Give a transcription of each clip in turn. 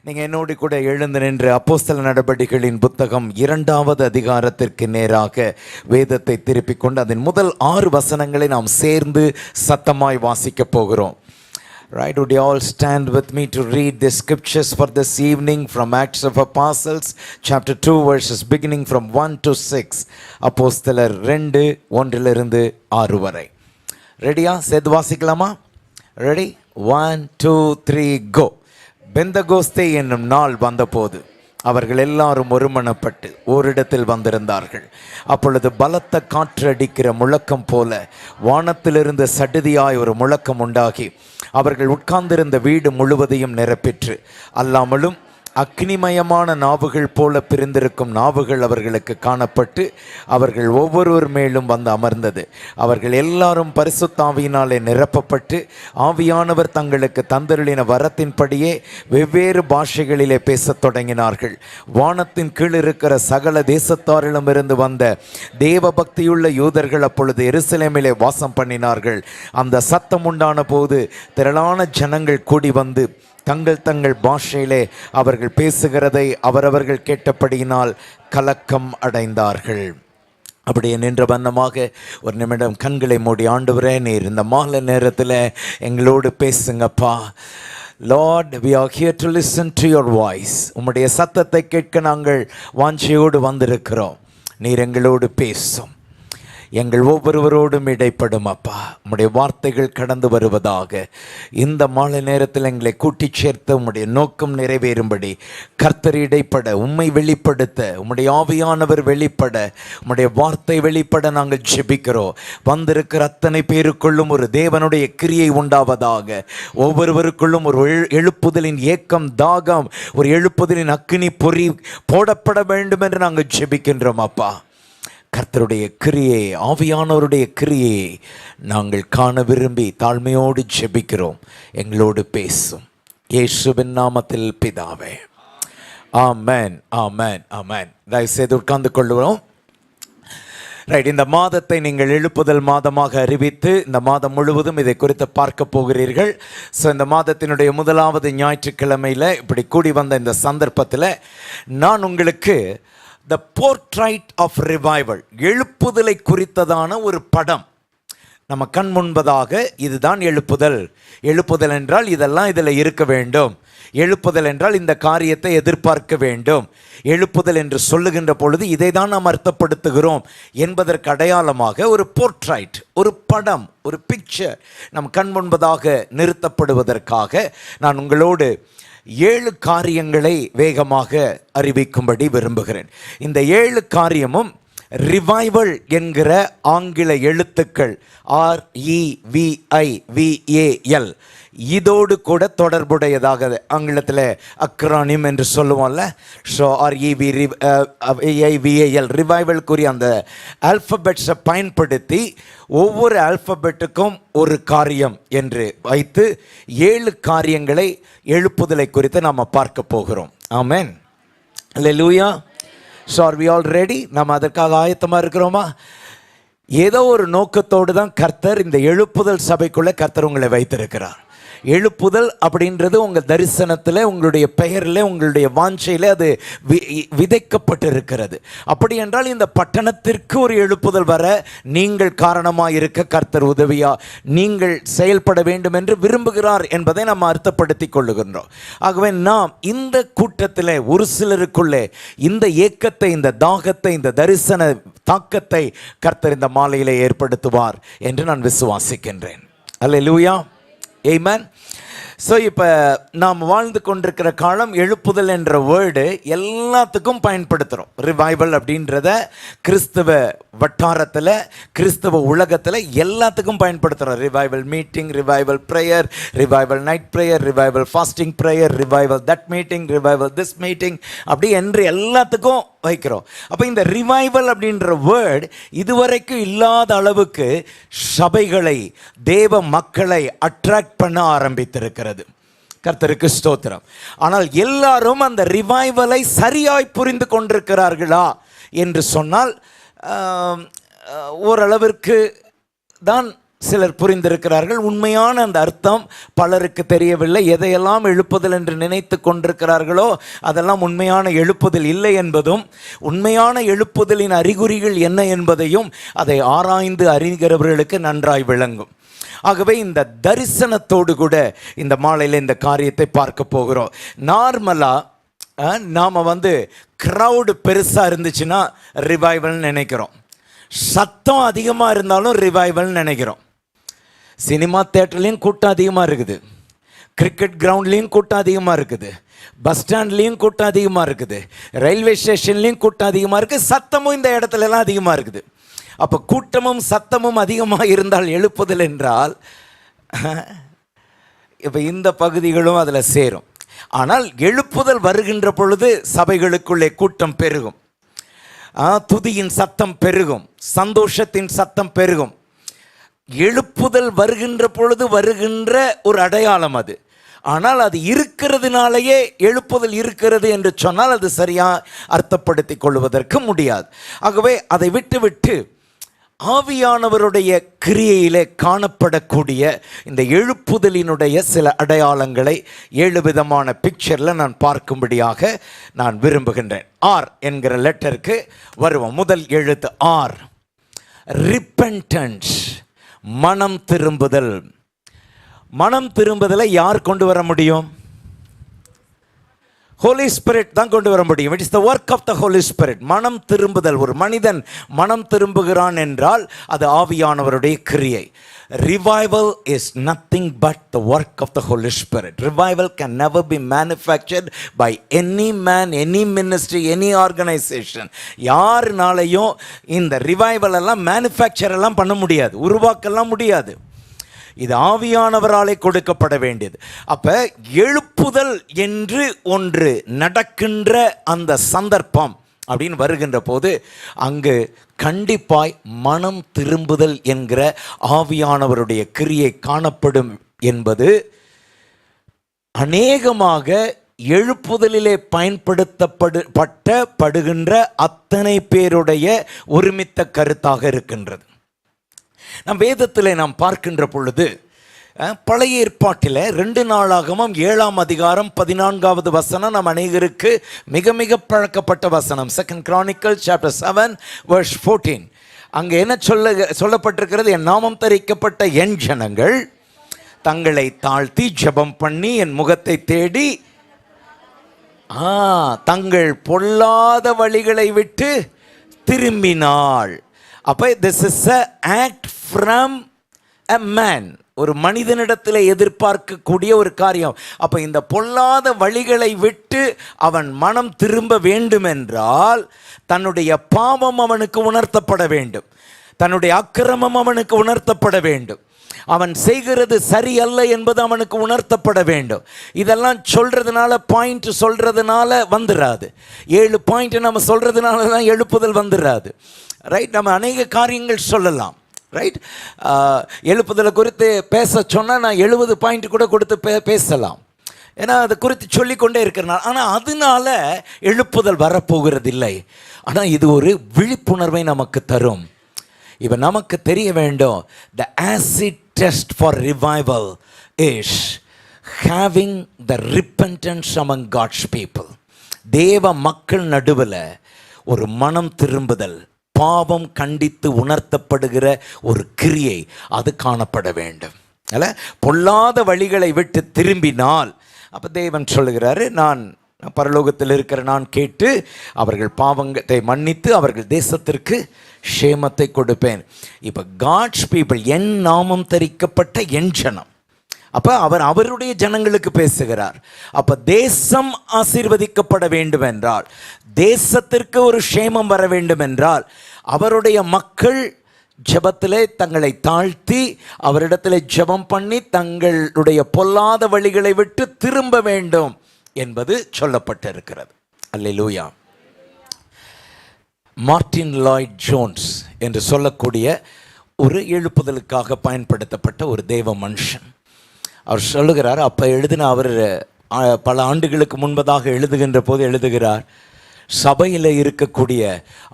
நீங்கள் என்னோடு கூட எழுந்து நின்று அப்போஸ்தல நடபடிகளின் புத்தகம் 2வது அதிகாரத்திற்கு நேராக வேதத்தை திருப்பிக் கொண்டு அதன் முதல் 6 வசனங்களை நாம் சேர்ந்து சத்தமாய் வாசிக்க போகிறோம். Right, would you all stand with me to read the scriptures for this evening from Acts of Apostles, chapter 2, verses beginning from 1 to 6. அப்போஸ்தலர் 2, 1 6 வரை. ரெடியா? சேர்த்து வாசிக்கலாமா? ரெடி? 1, 2, 3, go. பெந்தகோஸ்தே என்னும் நாள் வந்தபோது அவர்கள் எல்லாரும் ஒருமனப்பட்டு ஓரிடத்தில் வந்திருந்தார்கள். அப்பொழுது பலத்த காற்று அடிக்கிற முழக்கம் போல வானத்திலிருந்து சடுதியாய் ஒரு முழக்கம் உண்டாகி அவர்கள் உட்கார்ந்திருந்த வீடு முழுவதையும் நிரப்பிற்று. அல்லாமலும் அக்னிமயமான நாவுகள் போல பிரிந்திருக்கும் நாவுகள் அவர்களுக்கு காணப்பட்டு அவர்கள் ஒவ்வொருவர் மேலும் வந்து அமர்ந்தது. அவர்கள் எல்லாரும் பரிசுத்த ஆவியினாலே நிரப்பப்பட்டு ஆவியானவர் தங்களுக்கு தந்தருளின வரத்தின்படியே வெவ்வேறு பாஷைகளிலே பேசத் தொடங்கினார்கள். வானத்தின் கீழ் இருக்கிற சகல தேசத்தாரிடமிருந்து வந்த தேவ பக்தியுள்ள யூதர்கள் அப்பொழுது எருசலேமிலே வாசம் பண்ணினார்கள். அந்த சத்தம் உண்டான போது திரளான ஜனங்கள் கூடி வந்து தங்கள் தங்கள் பாஷையிலே அவர்கள் பேசுகிறதை அவரவர்கள் கேட்டபடியினால் கலக்கம் அடைந்தார்கள். அப்படியே நின்ற வண்ணமாக ஒரு நிமிடம் கண்களை மூடி, ஆண்டவரே நீர் இந்த மாலை நேரத்தில் எங்களோடு பேசுங்கப்பா. Lord, we are here to listen to your voice. உம்முடைய சத்தத்தை கேட்க நாங்கள் வாஞ்சையோடு வந்திருக்கிறோம். நீர் எங்களோடு பேசும், எங்கள் ஒவ்வொருவரோடும் இடைப்படும் அப்பா. உம்முடைய வார்த்தைகள் கடந்து வருவதாக. இந்த மாலை நேரத்தில் எங்களை கூட்டி சேர்த்த உம்முடைய நோக்கம் நிறைவேறும்படி கர்த்தர் இடைப்பட, உம்மை வெளிப்படுத்த, உம்முடைய ஆவியானவர் வெளிப்பட, உம்முடைய வார்த்தை வெளிப்பட நாங்கள் ஜெபிக்கிறோம். வந்திருக்கிற அத்தனை பேருக்குள்ளும் ஒரு தேவனுடைய கிரியை உண்டாவதாக. ஒவ்வொருவருக்குள்ளும் ஒரு எழுப்புதலின் ஏக்கம், தாகம், ஒரு எழுப்புதலின் அக்கினி பொறி போடப்பட வேண்டும் என்று நாங்கள் ஜெபிக்கின்றோம் அப்பா. கர்த்தருடைய கிரியை, ஆவியானவருடைய கிரியை நாங்கள் காண விரும்பி தாழ்மையோடு ஜெபிக்கிறோம். எங்களோடு பேசும் இயேசுவின் நாமத்தில் பிதாவே, ஆமென், ஆமென், ஆமென். தயவுசெய்து உட்கார்ந்து கொள்ளுவோம். ரைட், இந்த மாதத்தை நீங்கள் எழுப்புதல் மாதமாக அறிவித்து இந்த மாதம் முழுவதும் இதை குறித்து பார்க்க போகிறீர்கள். ஸோ இந்த மாதத்தினுடைய முதலாவது ஞாயிற்றுக்கிழமையில் இப்படி கூடி வந்த இந்த சந்தர்ப்பத்தில் நான் உங்களுக்கு The portrait of revival, எழுப்புதலை குறித்ததான ஒரு படம் நம்ம கண் முன்பதாக. இதுதான் எழுப்புதல். எழுப்புதல் என்றால் இதெல்லாம் இதில் இருக்க வேண்டும். எழுப்புதல் என்றால் இந்த காரியத்தை எதிர்பார்க்க வேண்டும். எழுப்புதல் என்று சொல்லுகின்ற பொழுது இதை தான் நாம் அர்த்தப்படுத்துகிறோம் என்பதற்கு அடையாளமாக ஒரு போர்ட்ரைட், ஒரு படம், ஒரு பிக்சர் நம் கண் முன்பதாக நிறுத்தப்படுவதற்காக நான் உங்களோடு 7 காரியங்களை வேகமாக அறிவிக்கும்படி விரும்புகிறேன். இந்த 7 காரியமும் ரிவைவல் என்கிற ஆங்கில எழுத்துக்கள் REVIVAL இதோடு கூட தொடர்புடையதாக, ஆங்கிலத்தில் அக்ரானிம் என்று சொல்லுவோம்ல. ஸோ REVIVAL ரிவைவல்குரிய அந்த ஆல்ஃபபெட்ஸை பயன்படுத்தி ஒவ்வொரு ஆல்ஃபபெட்டுக்கும் ஒரு காரியம் என்று வைத்து 7 காரியங்களை எழுப்புதலை குறித்து நாம் பார்க்க போகிறோம். Amen, hallelujah. So are we all ready? நம்ம அதற்காக ஆயத்தமாக இருக்கிறோமா? ஏதோ ஒரு நோக்கத்தோடு தான் கர்த்தர் இந்த எழுப்புதல் சபைக்குள்ளே கர்த்தர் உங்களை வைத்திருக்கிறார். எழுப்புதல் அப்படின்றது உங்கள் தரிசனத்தில், உங்களுடைய பெயரில், உங்களுடைய வாஞ்சையில் அது விதைக்கப்பட்டிருக்கிறது. அப்படி என்றால் இந்த பட்டணத்திற்கு ஒரு எழுப்புதல் வர நீங்கள் காரணமாக இருக்க கர்த்தர் உதவியா நீங்கள் செயல்பட வேண்டும் என்று விரும்புகிறார் என்பதை நாம் அர்த்தப்படுத்தி கொள்ளுகின்றோம். ஆகவே நாம் இந்த கூட்டத்தில் ஒரு சிலருக்குள்ளே இந்த ஏக்கத்தை, இந்த தாகத்தை, இந்த தரிசன தாக்கத்தை கர்த்தர் இந்த மாலையிலே ஏற்படுத்துவார் என்று நான் விசுவாசிக்கின்றேன். அல்லேலூயா, ஆமென். ஸோ இப்போ நாம் வாழ்ந்து கொண்டிருக்கிற காலம், எழுப்புதல் என்ற வேர்டு எல்லாத்துக்கும் பயன்படுத்துகிறோம். ரிவைவல் அப்படின்றத கிறிஸ்தவ வட்டாரத்தில், கிறிஸ்தவ உலகத்தில் எல்லாத்துக்கும் பயன்படுத்துகிறோம். Revival meeting, revival prayer, revival night prayer, revival fasting prayer, revival that meeting, revival this meeting, அப்படி என்று எல்லாத்துக்கும் வைக்கிறோம். அப்போ இந்த ரிவைவல் அப்படின்ற வேர்டு இதுவரைக்கும் இல்லாத அளவுக்கு சபைகளை, தேவ மக்களை அட்ராக்ட் பண்ண ஆரம்பித்திருக்கிறது. கர்த்தருக்கு ஸ்தோத்திரம். ஆனால் எல்லாரும் அந்த ரிவைவலை சரியாய் புரிந்து கொண்டிருக்கிறார்களா என்று சொன்னால் ஓரளவிற்கு தான் சிலர் புரிந்திருக்கிறார்கள். உண்மையான அந்த அர்த்தம் பலருக்கு தெரியவில்லை. எதையெல்லாம் எழுப்புதல் என்று நினைத்து கொண்டிருக்கிறார்களோ அதெல்லாம் உண்மையான எழுப்புதல் இல்லை என்பதும், உண்மையான எழுப்புதலின் அறிகுறிகள் என்ன என்பதையும் அதை ஆராய்ந்து அறிகிறவர்களுக்கு நன்றாய் விளங்கும். ஆகவே இந்த தரிசனத்தோடு கூட இந்த மாலையில் இந்த காரியத்தை பார்க்க போகிறோம். நார்மலாக நாம் க்ரௌடு பெருசாக இருந்துச்சுன்னா ரிவைவல்னு நினைக்கிறோம். சத்தம் அதிகமாக இருந்தாலும் ரிவைவல்னு நினைக்கிறோம். சினிமா தேட்டர்லேயும் கூட்டம் அதிகமாக இருக்குது, கிரிக்கெட் கிரவுண்ட்லேயும் கூட்டம் அதிகமாக இருக்குது, பஸ் ஸ்டாண்ட்லேயும் கூட்டம் அதிகமாக இருக்குது, ரயில்வே ஸ்டேஷன்லேயும் கூட்டம் அதிகமாக இருக்குது, சத்தமும் இந்த இடத்துலலாம் அதிகமாக இருக்குது. அப்போ கூட்டமும் சத்தமும் அதிகமாக இருந்தால் எழுப்புதல் என்றால் இப்போ இந்த பகுதிகளும் அதில் சேரும். ஆனால் எழுப்புதல் வருகின்ற பொழுது சபைகளுக்குள்ளே கூட்டம் பெருகும், துதியின் சத்தம் பெருகும், சந்தோஷத்தின் சத்தம் பெருகும். எழுப்புதல் வருகின்ற பொழுது வருகின்ற ஒரு அடையாளம் அது. ஆனால் அது இருக்கிறதுனாலேயே எழுப்புதல் இருக்கிறது என்று சொன்னால் அது சரியாக அர்த்தப்படுத்தி கொள்வதற்கு முடியாது. ஆகவே அதை விட்டுவிட்டு ஆவியானவருடைய கிரியையிலே காணப்படக்கூடிய இந்த எழுப்புதலினுடைய சில அடையாளங்களை 7 விதமான பிக்சரில் நான் பார்க்கும்படியாக நான் விரும்புகின்றேன். ஆர் என்கிற லெட்டருக்கு வருவோம். முதல் எழுத்து ஆர், ரிப்பென்டன்ஸ், மனம் திரும்புதல். மனம் திரும்புதலை யார் கொண்டு வர முடியும்? ஹோலி ஸ்பிரிட் தான் கொண்டு வர முடியும். It is the work of the Holy Spirit. மனம் திரும்புதல், ஒரு மனிதன் மனம் திரும்புகிறான் என்றால் அது ஆவியானவருடைய கிரியை. Revival is nothing but the work of the Holy Spirit. Revival can never be manufactured by any man, any ministry, any organisation. யாருனாலையும் இந்த ரிவைவல் எல்லாம் மேனுஃபேக்சர் எல்லாம் பண்ண முடியாது, உருவாக்கலாம் முடியாது. இது ஆவியானவராலே கொடுக்கப்பட வேண்டியது. அப்ப எழுப்புதல் என்று ஒன்று நடக்கின்ற அந்த சந்தர்ப்பம் அப்படின்னு வருகின்ற போது அங்கு கண்டிப்பாய் மனம் திரும்புதல் என்கிற ஆவியானவருடைய கிரியை காணப்படும் என்பது அநேகமாக எழுப்புதலிலே பயன்படுத்தப்படுகின்ற அத்தனை பேருடைய ஒருமித்த கருத்தாக இருக்கின்றது. நம் வேதத்தில் நாம் பார்க்கின்ற பொழுது பழைய ஏற்பாட்டில் 2 நாளாகமம் 7ஆம் அதிகாரம் 14வது வசனம் நம் அநேகருக்கு மிக மிக பழக்கப்பட்ட வசனம். 2 Chronicles chapter 7 verse 14. அங்கே என்ன சொல்லப்பட்டிருக்கிறது? என் நாமம் தரிக்கப்பட்ட என் ஜனங்கள் தங்களை தாழ்த்தி ஜெபம் பண்ணி என் முகத்தை தேடி தங்கள் பொல்லாத வழிகளை விட்டு திரும்பினாள். அப்போ this is a act from a man. ஒரு மனிதனிடத்தில் எதிர்பார்க்கக்கூடிய ஒரு காரியம். அப்போ இந்த பொல்லாத வழிகளை விட்டு அவன் மனம் திரும்ப வேண்டும் என்றால் தன்னுடைய பாவம் அவனுக்கு உணர்த்தப்பட வேண்டும், தன்னுடைய அக்கிரமம் அவனுக்கு உணர்த்தப்பட வேண்டும், அவன் செய்கிறது சரியல்ல என்பது அவனுக்கு உணர்த்தப்பட வேண்டும். இதெல்லாம் சொல்றதுனால, பாயிண்ட் சொல்றதுனால வந்துடாது. 7 பாயிண்ட் நம்ம சொல்றதுனால தான் எழுப்புதல் வந்துடாது. ரைட்? நம்ம அநேக காரியங்கள் சொல்லலாம். ரைட்? எழுப்புதலை குறித்து பேச சொன்னால் நான் 70 பாயிண்ட் கூட கொடுத்து பேசலாம். ஏன்னா அதை குறித்து சொல்லிக்கொண்டே இருக்கிறனால. ஆனால் அதனால எழுப்புதல் வரப்போகிறது இல்லை. ஆனால் இது ஒரு விழிப்புணர்வை நமக்கு தரும். இப்போ நமக்கு தெரிய வேண்டும், the acid test for revival is having the repentance among God's people. தேவ மக்கள் நடுவில் ஒரு மனம் திரும்புதல், பாவம் கண்டித்து உணர்த்தப்படுகிற ஒரு கிரியை அது காணப்பட வேண்டும். அல்ல, பொல்லாத வழிகளை விட்டு திரும்பினால் அப்போ தேவன் சொல்லுகிறாரு, நான் பரலோகத்தில் இருக்கிற நான் கேட்டு அவர்கள் பாவங்களை மன்னித்து அவர்கள் தேசத்திற்கு க்ஷேமத்தை கொடுப்பேன். இப்போ காட்ஸ் பீப்புள், என் நாமம் தரிக்கப்பட்ட என் ஜனம். அப்போ அவர் அவருடைய ஜனங்களுக்கு பேசுகிறார். அப்போ தேசம் ஆசீர்வதிக்கப்பட வேண்டும் என்றால், தேசத்திற்கு ஒரு க்ஷேமம் வர வேண்டும் என்றால், அவருடைய மக்கள் ஜெபத்திலே தங்களை தாழ்த்தி அவரிடத்திலே ஜெபம் பண்ணி தங்களுடைய பொல்லாத வழிகளை விட்டு திரும்ப வேண்டும் என்பது சொல்லப்பட்டிருக்கிறது. அல்லேலூயா. மார்ட்டின் லாய்ட் ஜோன்ஸ் என்று சொல்லக்கூடிய ஒரு எழுப்புதலுக்காக பயன்படுத்தப்பட்ட ஒரு தேவ மனுஷன். அவர் சொல்லுகிறார், அப்போ எழுதின அவர் பல ஆண்டுகளுக்கு முன்பதாக எழுதுகின்ற போது எழுதுகிறார், சபையில் இருக்கக்கூடிய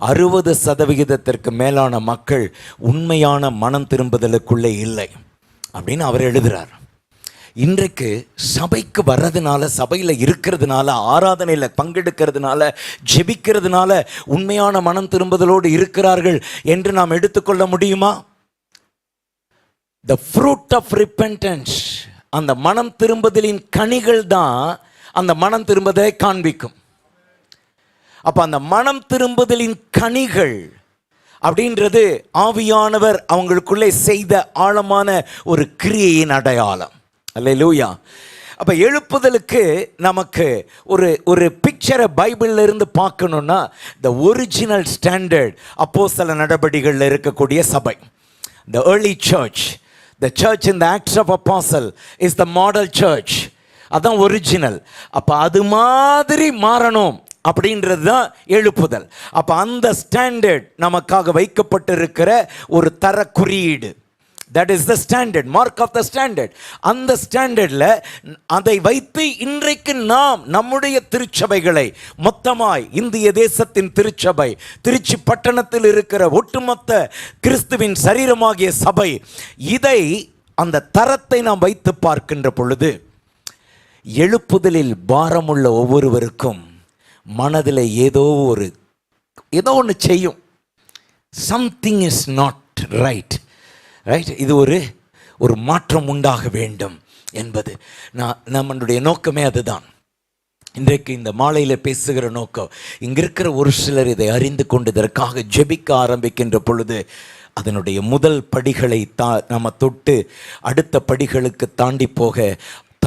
60% மேலான மக்கள் உண்மையான மனம் திரும்புதலுக்குள்ளே இல்லை அப்படின்னு அவர் எழுதுகிறார். இன்றைக்கு சபைக்கு வர்றதுனால, சபையில் இருக்கிறதுனால, ஆராதனையில் பங்கெடுக்கிறதுனால, ஜெபிக்கிறதுனால உண்மையான மனம் திரும்புதலோடு இருக்கிறார்கள் என்று நாம் எடுத்துக்கொள்ள முடியுமா? The fruit of repentance, அந்த மனம் திரும்புதலின் கனிகள் தான் அந்த மனம் திரும்புதலை காண்பிக்கும். அப்ப அந்த மனம் திரும்புதலின் கனிகள் அப்படின்றது ஆவியானவர் அவங்களுக்குள்ளே செய்த ஆழமான ஒரு கிரியையின் அடையாளம். அல்லேலூயா. அப்ப எழுப்புதலுக்கு நமக்கு ஒரு பிக்சரை பைபிள்ல இருந்து பார்க்கணும்னா, the original standard அப்போஸ்தல நடபடிகளில் இருக்கக்கூடிய சபை, the early church, the church in the Acts of Apostle is the model church. அதான் ஒரிஜினல். அப்ப அது மாதிரி மாறணும் அப்படின்றது தான் எழுப்புதல். அப்ப அந்த ஸ்டாண்டர்ட் நமக்காக வைக்கப்பட்டிருக்கிற ஒரு தர குறியீடு. That is the standard, mark of the standard. அந்த ஸ்டாண்டர்ட்ல அதை வைத்து இன்றைக்கு நாம் நம்முடைய திருச்சபைகளை மொத்தமாய், இந்திய தேசத்தின் திருச்சபை, திருச்சி பட்டணத்தில் இருக்கிற ஒட்டுமொத்த கிறிஸ்துவின் சரீரமாகிய சபை, இதை அந்த தரத்தை நாம் வைத்து பார்க்கின்ற பொழுது, எழுப்புதலில் பாரமுள்ள ஒவ்வொருவருக்கும் மனதில் ஏதோ ஒன்று செய்யும். Something is not right. இது ஒரு மாற்றம் உண்டாக வேண்டும் என்பது நம்மளுடைய நோக்கமே அதுதான். இன்றைக்கு இந்த மாலையில் பேசுகிற நோக்கம், இங்கே இருக்கிற ஒரு சிலர் இதை அறிந்து கொண்டு இதற்காக ஜெபிக்க ஆரம்பிக்கின்ற பொழுது அதனுடைய முதல் படிகளை நம்ம தொட்டு அடுத்த படிகளுக்கு தாண்டி போக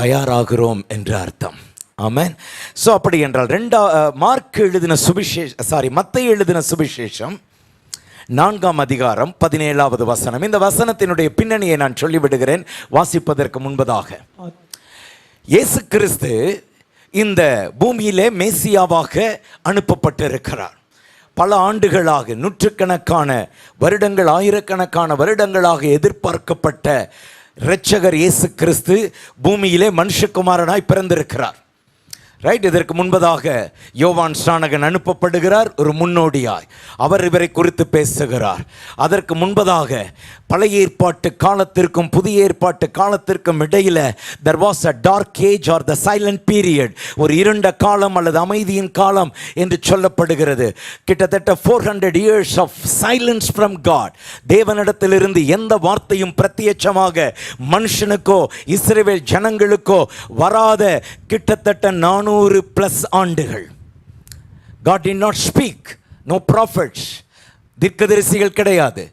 தயாராகிறோம் என்று அர்த்தம். ஆமென். ஸோ அப்படி என்றால் மத்தேயு எழுதின சுவிசேஷம் 4ஆம் அதிகாரம் 17வது வசனம். இந்த வசனத்தினுடைய பின்னணியை நான் சொல்லிவிடுகிறேன் வாசிப்பதற்கு முன்பதாக. இயேசு கிறிஸ்து இந்த பூமியிலே மேசியாவாக அனுப்பப்பட்டிருக்கிறார். பல ஆண்டுகளாக, நூற்றுக்கணக்கான வருடங்கள், ஆயிரக்கணக்கான வருடங்களாக எதிர்பார்க்கப்பட்ட இரட்சகர் இயேசு கிறிஸ்து பூமியிலே மனுஷகுமாரனாய் பிறந்திருக்கிறார். ரைட். இதற்கு முன்பதாக யோவான் ஸ்நானகன் அனுப்பப்படுகிறார், ஒரு முன்னோடியாய். அவர் இவரை குறித்து பேசுகிறார். அதற்கு முன்பதாக பழைய ஏற்பாட்டு காலத்திற்கும் புதிய ஏற்பாட்டு காலத்திற்கும் இடையில there was a dark age or the silent period, ஒரு இருண்ட காலம் அல்லது அமைதியின் காலம் என்று சொல்லப்படுகிறது. கிட்டத்தட்ட 400 years of silence from God. தேவனிடத்திலிருந்து எந்த வார்த்தையும் பிரத்யட்சமாக மனுஷனுக்கோ இஸ்ரவேல் ஜனங்களுக்கோ வராத கிட்டத்தட்ட 400+ ஆண்டுகள். God did not speak, no prophets, தீர்க்கதரிசிகள் கிடையாது,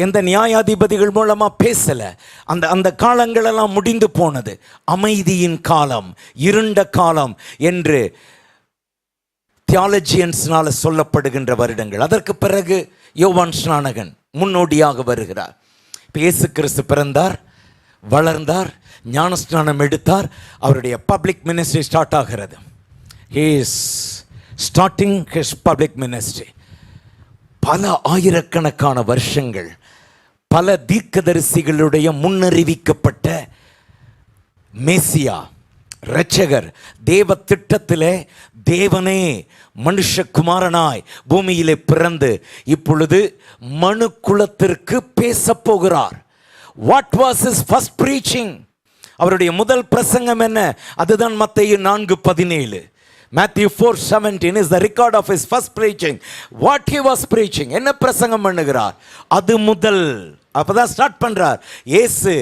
எந்த நியாயாதிபதிகள் மூலமா பேசல. அந்த காலங்கள் எல்லாம் முடிந்து போனது. அமைதியின் காலம், இருண்ட காலம் என்று தியாலஜியன்ஸ்னால சொல்லப்படுகின்ற வருடங்கள். அதற்கு பிறகு யோவான் ஸ்நானகன் முன்னோடியாக வருகிறார். இயேசு கிறிஸ்து பிறந்தார், வளர்ந்தார், ஞானஸ்நானம் எடுத்தார். அவருடைய பப்ளிக் மினிஸ்ட்ரி ஸ்டார்ட் ஆகிறது. He is starting his public ministry. பல ஆயிரக்கணக்கான வருஷங்கள், பல தீர்க்கதரிசிகளுடைய முன்னறிவிக்கப்பட்ட மேசியா, இரட்சகர், தேவ திட்டத்திலே தேவனே மனுஷகுமாரனாய் பூமியிலே பிறந்து இப்பொழுது மனு குலத்திற்கு பேசப் போகிறார். What was his first preaching? அவருடைய முதல் பிரசங்கம் என்ன? அதுதான் மத்தேயு 4:17. Matthew 4:17 is the record of his first preaching. What he was preaching, என்ன பிரசங்கம் பண்ணுகிறார்? அது முதல் அப்பதான் ஸ்டார்ட் பண்றார். இயேசு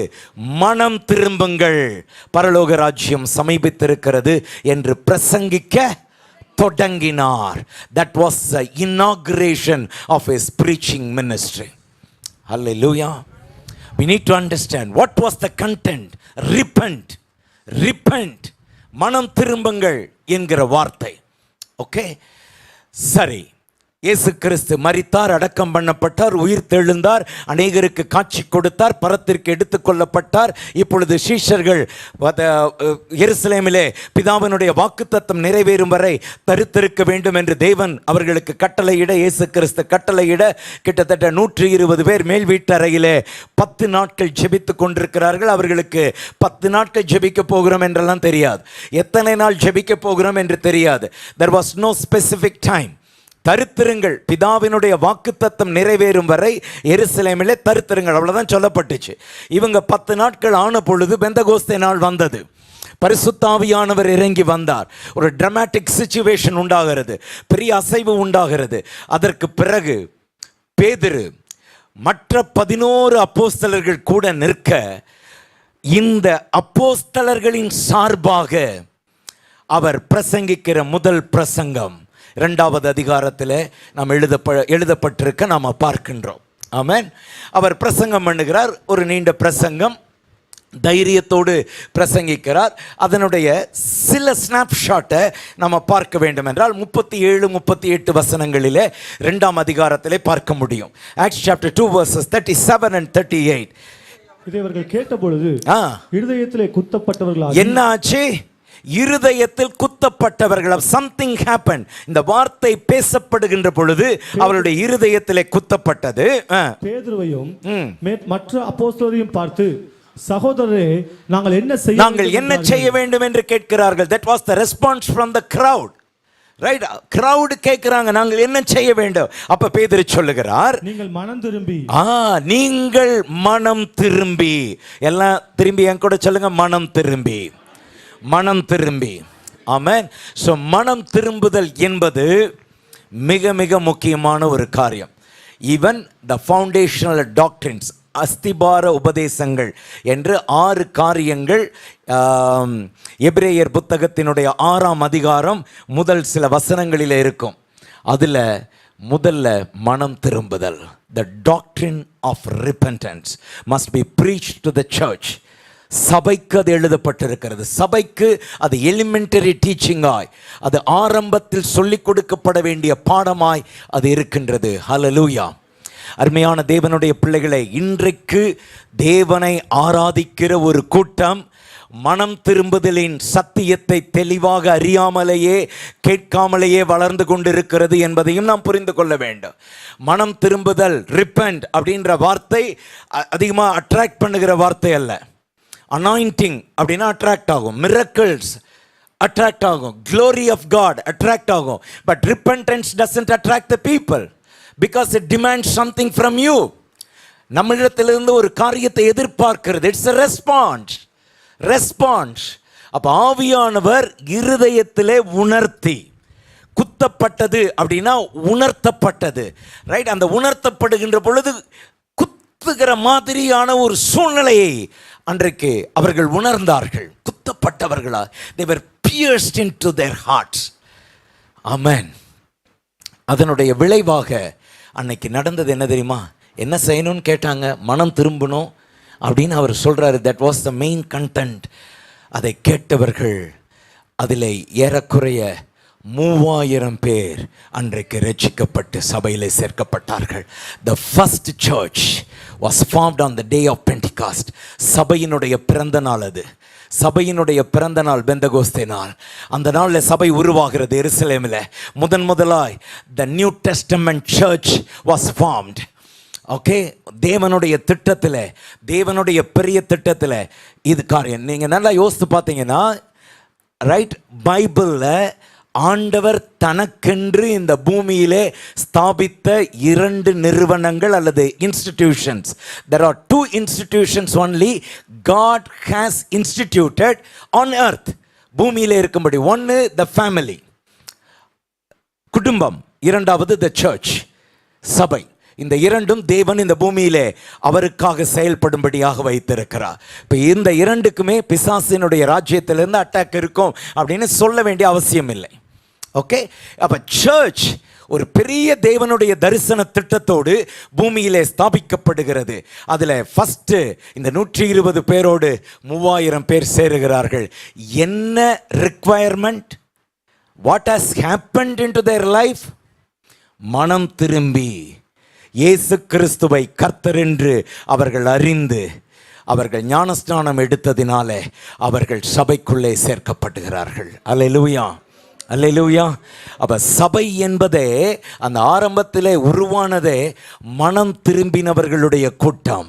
மனம் திரும்புங்கள், பரலோக ராஜ்யம் சமீபித்திருக்கிறது என்று பிரசங்கிக்க தொடங்கினார். That was the inauguration of his preaching ministry. Hallelujah. We need to understand what was the content. Repent, மனம் திரும்புங்கள் என்கிற வார்த்தை. ஓகே, சரி. இயேசு கிறிஸ்து மரித்தார், அடக்கம் பண்ணப்பட்டார், உயிர் தெழுந்தார், அநேகருக்கு காட்சி கொடுத்தார், பரத்திற்கு எடுத்துக்கொள்ளப்பட்டார். இப்பொழுது சீஷர்கள் எருசலேமிலே பிதாவினுடைய வாக்குத்தத்தம் நிறைவேறும் வரை தரித்திருக்க வேண்டும் என்று தேவன் அவர்களுக்கு கட்டளையிட, இயேசு கிறிஸ்து கட்டளையிட, கிட்டத்தட்ட 120 பேர் மேல் வீட்டறையிலே 10 நாட்கள் ஜெபித்து கொண்டிருக்கிறார்கள். அவர்களுக்கு 10 நாட்கள் ஜெபிக்க போகிறோம் என்றெல்லாம் தெரியாது, எத்தனை நாள் ஜெபிக்க போகிறோம் என்று தெரியாது. There was no specific time. தரித்திருங்கள், பிதாவினுடைய வாக்குத்தத்தம் நிறைவேறும் வரை எருசலேமிலே தரித்திருங்கள், அவ்வளவுதான் சொல்லப்பட்டுச்சு. இவங்க 10 நாட்கள் ஆன பொழுது பெந்தகோஸ்தே நாள் வந்தது. பரிசுத்த ஆவியானவர் இறங்கி வந்தார். ஒரு டிராமாட்டிக் சிச்சுவேஷன் உண்டாகிறது, பெரிய அசைவு உண்டாகிறது. அதற்கு பிறகு பேதுரு மற்ற 11 அப்போஸ்தலர்கள் கூட நிற்க, இந்த அப்போஸ்தலர்களின் சார்பாக அவர் பிரசங்கிக்கிற முதல் பிரசங்கம் 2வது அதிகாரத்தில் நாம் எழுதப்பட்டிருக்க நாம் பார்க்கின்றோம். ஆமென். அவர் பிரசங்கம் பண்ணுகிறார், ஒரு நீண்ட பிரசங்கம், தைரியத்தோடு பிரசங்கிக்கிறார். அதனுடைய சில ஸ்னாப்ஷாட்டை நம்ம பார்க்க வேண்டும் என்றால் 37-38 வசனங்களிலே 2ஆம் அதிகாரத்திலே பார்க்க முடியும். Acts chapter 2 verses 37 and 38. இதை அவர்கள் கேட்டபொழுது இருதயத்திலே குத்தப்பட்டவர்களாக, என்ன ஆச்சு? இருதயத்தில் குத்தப்பட்டவர்கள். Something happen. இந்த வார்த்தை பேசப்படுகின்ற பொழுது அவருடைய இருதயத்திலே குத்தப்பட்டது. பேதுருவையும் மற்ற அப்போஸ்தலரையும் பார்த்து, சகோதரரே, நாங்கள் என்ன செய்ய வேண்டும் என்று கேட்கிறார்கள். That was the response from the crowd. Right, crowd கேட்கிறாங்க, நாங்கள் என்ன செய்ய வேண்டும்? அப்ப பேதுரு சொல்லுகிறார், நீங்கள் மனம் திரும்பி, நீங்கள் மனம் திரும்பி, எல்லாம் திரும்பி என் கூட சொல்லுங்க, மனம் திரும்பி, மனம் திரும்பி. ஆமென். ஸோ மனம் திரும்புதல் என்பது மிக மிக முக்கியமான ஒரு காரியம். ஈவன் த ஃபவுண்டேஷனல் டாக்ட்ரின்ஸ், அஸ்திபார உபதேசங்கள் என்று 6 காரியங்கள் எபிரேயர் புத்தகத்தினுடைய 6ஆம் அதிகாரம் முதல் சில வசனங்களில் இருக்கும். அதில் முதல்ல மனம் திரும்புதல், the doctrine of repentance must be preached to the church. சபைக்கு அது எழுதப்பட்டிருக்கிறது. சபைக்கு அது எலிமெண்டரி டீச்சிங்காய், அது ஆரம்பத்தில் சொல்லிக் கொடுக்கப்பட வேண்டிய பாடமாய் அது இருக்கின்றது. ஹல்லேலூயா. அருமையான தேவனுடைய பிள்ளைகளை, இன்றைக்கு தேவனை ஆராதிக்கிற ஒரு கூட்டம் மனம் திரும்புதலின் சத்தியத்தை தெளிவாக அறியாமலேயே கேட்காமலேயே வளர்ந்து கொண்டிருக்கிறது என்பதையும் நாம் புரிந்து கொள்ள வேண்டும். மனம் திரும்புதல், ரிப்பெண்ட் அப்படின்ற வார்த்தை அதிகமாக அட்ராக்ட் பண்ணுகிற வார்த்தை அல்ல. அனாயிண்டிங் அப்படின்னா அட்ராக்ட் ஆகும், மிரக்கிள்ஸ் அட்ராக்ட் ஆகும், க்ளோரி ஆஃப் காட் அட்ராக்ட் ஆகும். But repentance doesn't attract the people because it demands something from you. நம்மளிடத்திலிருந்து ஒரு காரியத்தை எதிர்பார்க்கிறது. It's a response. அப்போ ஆவியானவர் இருதயத்திலே உணர்த்தி, குத்தப்பட்டது அப்படின்னா உணர்த்தப்பட்டது, ரைட்? அந்த உணர்த்தப்படுகின்ற பொழுது குத்துகிற மாதிரியான ஒரு சூழ்நிலையை அன்றைக்கு அவர்கள் உணர்ந்தார்கள். குத்தப்பட்டவர்களா, they were pierced into their hearts. ஆமென். அதனுடைய விளைவாக அன்னைக்கு நடந்தது என்ன தெரியுமா? என்ன செய்யணும்னு கேட்டாங்க, மனம் திரும்பணும் அப்படின்னு அவர் சொல்றாரு. That was the main content. அதை கேட்டவர்கள் அதில் ஏறக்குறைய 3000 பேர் அன்றைக்கு ரட்சிக்கப்பட்டு சபையில் சேர்க்கப்பட்டார்கள். The first church was formed on the day of Pentecost. சபையினுடைய பிறந்த நாள் அது. சபையினுடைய பிறந்த நாள் பெந்தகோஸ்தே நாள். அந்த நாளில் சபை உருவாகிறது எருசலேமில். முதலாய் the New Testament church was formed. Okay, தேவனுடைய திட்டத்தில், தேவனுடைய பெரிய திட்டத்தில் இது காரியம். நீங்கள் நல்லா யோசித்து பார்த்தீங்கன்னா, ரைட், பைபிளில் ஆண்டவர் தனக்கென்று இந்த பூமியிலே ஸ்தாபித்த 2 நிறுவனங்கள் அல்லது institutions. There are 2 institutions only God has instituted on earth. பூமியிலே இருக்கும்படி. ஒன்று the family, குடும்பம். 2வது the church, சபை. இந்த 2ம் தேவன் இந்த பூமியிலே அவருக்காக செயல்படும்படியாக வைத்திருக்கிறார். இப்போ இந்த 2க்குமே பிசாசினுடைய ராஜ்யத்திலிருந்து அட்டாக் இருக்கும் அப்படின்னு சொல்ல வேண்டிய அவசியம் இல்லை. ஓகே, அப்போ சர்ச் ஒரு பெரிய தேவனுடைய தரிசன திட்டத்தோடு பூமியிலே ஸ்தாபிக்கப்படுகிறது. அதில் ஃபஸ்ட்டு இந்த 120 பேரோடு 3000 பேர் சேருகிறார்கள். என்ன requirement? What has happened in to their life? மனம் திரும்பி இயேசு கிறிஸ்துவை கர்த்தர் என்று அவர்கள் அறிந்து அவர்கள் ஞானஸ்நானம் எடுத்ததினாலே அவர்கள் சபைக்குள்ளே சேர்க்கப்படுகிறார்கள். அல்லேலூயா, அல்லேலூயா. அப்ப சபை என்பதே அந்த ஆரம்பத்திலே உருவானதே மனம் திரும்பினவர்களுடைய கூட்டம்,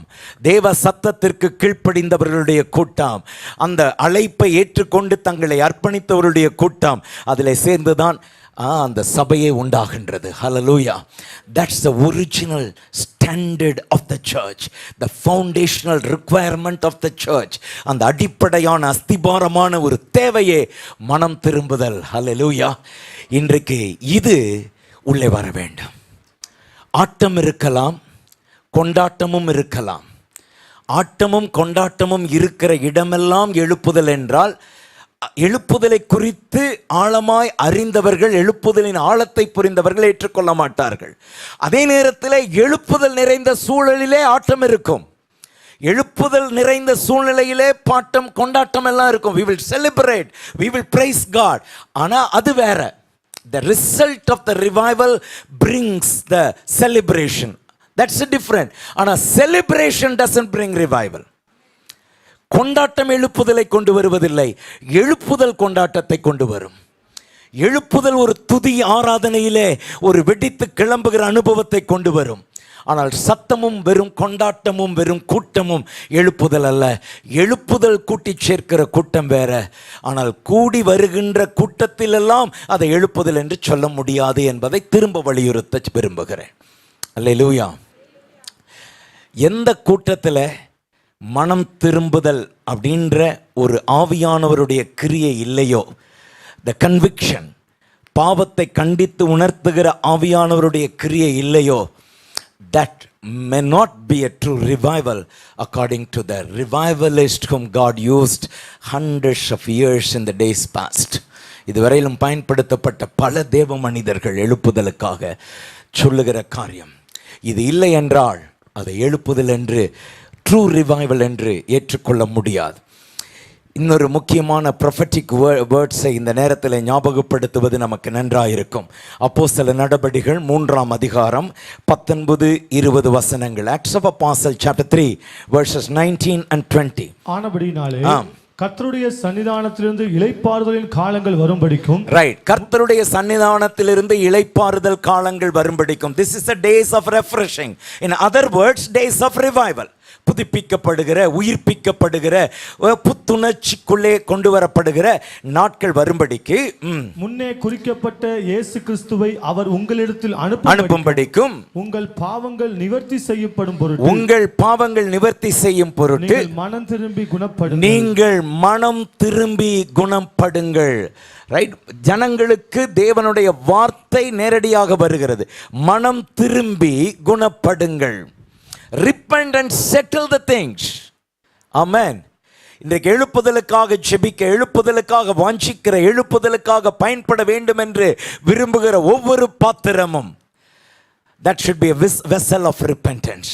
தேவ சத்தத்திற்கு கீழ்ப்படிந்தவர்களுடைய கூட்டம், அந்த அழைப்பை ஏற்றுக்கொண்டு தங்களை அர்ப்பணித்தவருடைய கூட்டம். அதில் சேர்ந்துதான் அந்த சபையே உண்டாகின்றது. ஹல்லேலூயா. That's the original standard of the church, the foundational requirement of the church. அந்த அடிப்படையான அஸ்திபாரமான ஒரு தேவையே மனம் திரும்புதல். ஹல்லேலூயா. இன்றைக்கு இது உள்ளே வர வேண்டும். ஆட்டம் இருக்கலாம், கொண்டாட்டமும் இருக்கலாம். ஆட்டமும் கொண்டாட்டமும் இருக்கிற இடமெல்லாம் எழுப்புதல் என்றால், எழுப்புதலை குறித்து ஆழமாய் அறிந்தவர்கள், எழுப்புதலின் ஆழத்தை புரிந்தவர்கள் ஏற்றுக்கொள்ள மாட்டார்கள். அதே நேரத்தில் எழுப்புதல் நிறைந்த சூழலிலே ஆட்டம் இருக்கும், எழுப்புதல் நிறைந்த சூழ்நிலையிலே பாட்டம் கொண்டாட்டம் எல்லாம் இருக்கும். we will celebrate, we will praise God. ஆனால் அது வேற. the result of the revival brings the celebration, that's different. ஆனால் celebration doesn't bring revival. கொண்டாட்டம் எழுப்புதலை கொண்டு வருவதில்லை, எழுப்புதல் கொண்டாட்டத்தை கொண்டு வரும். எழுப்புதல் ஒரு துதி ஆராதனையிலே ஒரு வெடித்து கிளம்புகிற அனுபவத்தை கொண்டு வரும். ஆனால் சத்தமும் வெறும் கொண்டாட்டமும் வெறும் கூட்டமும் எழுப்புதல் அல்ல. எழுப்புதல் கூட்டி சேர்க்கிற கூட்டம் வேற. ஆனால் கூடி வருகின்ற கூட்டத்திலெல்லாம் அதை எழுப்புதல் என்று சொல்ல முடியாது என்பதை திரும்ப வலியுறுத்த விரும்புகிறேன். அல்லேலூயா. எந்த கூட்டத்தில் மனம் திரும்புதல் அப்படின்ற ஒரு ஆவியானவருடைய கிரியை இல்லையோ, த கன்விக்ஷன், பாவத்தை கண்டித்து உணர்த்துகிற ஆவியானவருடைய கிரியை இல்லையோ, that may not be a true revival according to the revivalist whom God used hundreds of years in the days past. இதுவரையிலும் பயன்படுத்தப்பட்ட பல தேவ மனிதர்கள் எழுப்புதலுக்காக சொல்லுகிற காரியம் இது இல்லை என்றால் அதை எழுப்புதல் என்று, ட்ரூ ரிவைவல் என்று ஏற்றுக்கொள்ள முடியாது. இன்னொரு முக்கியமான ப்ரொஃபட்டிக் வேர்ட்ஸை இந்த நேரத்தில் ஞாபகப்படுத்துவது நமக்கு நன்றாயிருக்கும். அப்போஸ்தல நடபடிகள் 3ஆம் அதிகாரம் 19-20 வசனங்கள். Acts of Apostles chapter 3 verses 19 and 20. ஆனபடினாலே கர்த்தருடைய சன்னிதானத்திலிருந்து இளைப்பாறுதலின் காலங்கள் வரும்படிக்கும், ரைட், கர்த்தருடைய சன்னிதானத்திலிருந்து இளைப்பாறுதல் காலங்கள் வரும்படிக்கும். This is the days of refreshing. In other words, days of revival. புதுப்பிக்கப்படுகிற, உயிர்ப்பிக்கப்படுகிற, புத்துணர்ச்சிக்குள்ளே கொண்டு வரப்படுகிற நாட்கள் வரும்படிக்கு முன்னே குறிக்கப்பட்ட இயேசு கிறிஸ்துவை அவர் உங்களிடத்தில் அனுப்பும்படிக்கும், உங்கள் பாவங்கள் நிவர்த்தி செய்யப்படும் பொருட்டு, உங்கள் பாவங்கள் நிவர்த்தி செய்யும் பொருட்டு மனம் திரும்பி குணப்படுங்கள், நீங்கள் மனம் திரும்பி குணப்படுங்கள். ரைட், ஜனங்களுக்கு தேவனுடைய வார்த்தை நேரடியாக வருகிறது. மனம் திரும்பி குணப்படுங்கள். Repent and settle the things. Amen. இன்றைக்கு எழுப்புதலுக்காக ஜெபிக்க, எழுப்புதலுக்காக வாஞ்சிக்கிற, எழுப்புதலுக்காக பயன்பட வேண்டும் என்று விரும்புகிற ஒவ்வொரு பாத்திரமும் that should be a vessel of repentance.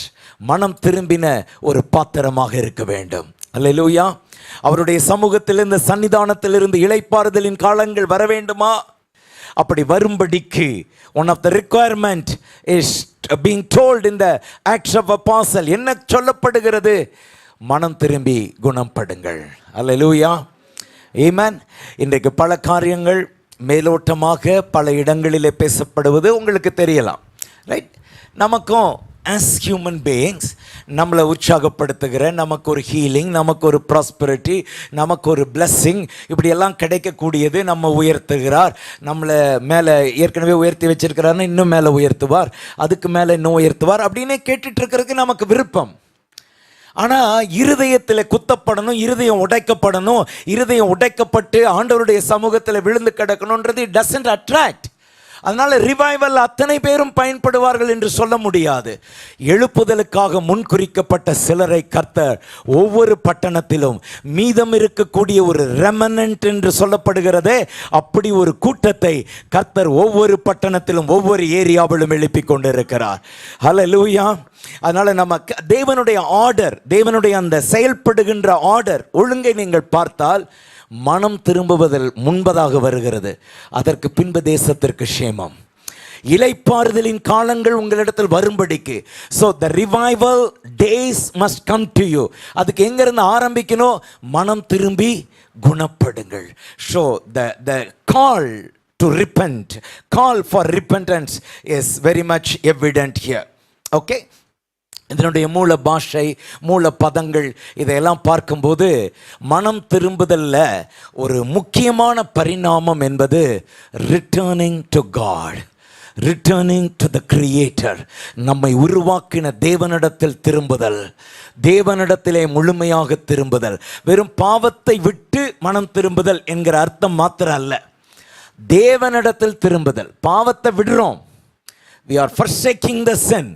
மனம் திரும்பின ஒரு பாத்திரமாக இருக்க வேண்டும். அல்லேலூயா. அவருடைய சமூகத்திலிருந்து, சன்னிதானத்திலிருந்து இளைப்பாறுதலின் காலங்கள் வர வேண்டுமா? அப்படி வரும்படிக்கு one of the requirement is being told in the Acts of Apostles. என்ன சொல்லப்படுகிறது? மனம் திரும்பி குணப்படுங்கள். அல்லேலூயா, ஆமென். இன்றைக்கு பல காரியங்கள் மேலோட்டமாக பல இடங்களிலே பேசப்படுவது உங்களுக்கு தெரியலாம். ரைட், நமக்கும் as human beings நம்மளை உற்சாகப்படுத்துகிற, நமக்கு ஒரு ஹீலிங், நமக்கு ஒரு ப்ராஸ்பரிட்டி, நமக்கு ஒரு பிளஸ்ஸிங், இப்படி எல்லாம் கிடைக்கக்கூடியது. நம்ம உயர்த்துகிறார், நம்மளை மேலே ஏற்கனவே உயர்த்தி வச்சிருக்கிறாருன்னா இன்னும் மேலே உயர்த்துவார், அதுக்கு மேலே இன்னும் உயர்த்துவார் அப்படின்னு கேட்டுட்டு இருக்கிறதுக்கு நமக்கு விருப்பம். ஆனால் இருதயத்தில் குத்தப்படணும், இருதயம் உடைக்கப்படணும், இருதயம் உடைக்கப்பட்டு ஆண்டவருடைய சமூகத்தில் விழுந்து கிடக்கணுன்றது it doesn't attract. அதனால ரிவைவல் அத்தனை பேரும் பயன்படுவார்கள் என்று சொல்ல முடியாது. எழுப்புதலுக்காக முன்குறிக்கப்பட்ட சிலரை கர்த்தர் ஒவ்வொரு பட்டணத்திலும் மீதம் இருக்கக்கூடிய ஒரு ரெமனன்ட் என்று சொல்லப்படுகிறதே, அப்படி ஒரு கூட்டத்தை கர்த்தர் ஒவ்வொரு பட்டணத்திலும் ஒவ்வொரு ஏரியாவிலும் எழுப்பி கொண்டிருக்கிறார். ஹல்லேலூயா. அதனால நம்ம தேவனுடைய ஆர்டர், தேவனுடைய அந்த செயல்படுகின்ற ஆர்டர் ஒழுங்கை நீங்கள் பார்த்தால் மனம் திரும்புவதில் முன்பதாக வருகிறது, அதற்கு பின்பு தேசத்திற்கு சேமம். இளைப்பாறுதலின் காலங்கள் உங்களிடத்தில் வரும்படிக்கு. So the revival days must come to you. அதுக்கு எங்கிருந்து ஆரம்பிக்கணும்? மனம் திரும்பி குணப்படுங்கள். So the call to repent, call for repentance is very much evident here. Okay, இதனுடைய மூல பாஷை, மூல பதங்கள் இதையெல்லாம் பார்க்கும்போது மனம் திரும்புதல்ல ஒரு முக்கியமான பரிணாமம் என்பது returning to God, returning to the creator. நம்மை உருவாக்கின தேவனிடத்தில் திரும்புதல், தேவனிடத்திலே முழுமையாக திரும்புதல். வெறும் பாவத்தை விட்டு மனம் திரும்புதல் என்கிற அர்த்தம் மாத்திரம் அல்ல, தேவனிடத்தில் திரும்புதல். பாவத்தை விடுறோம், we are forsaking the sin,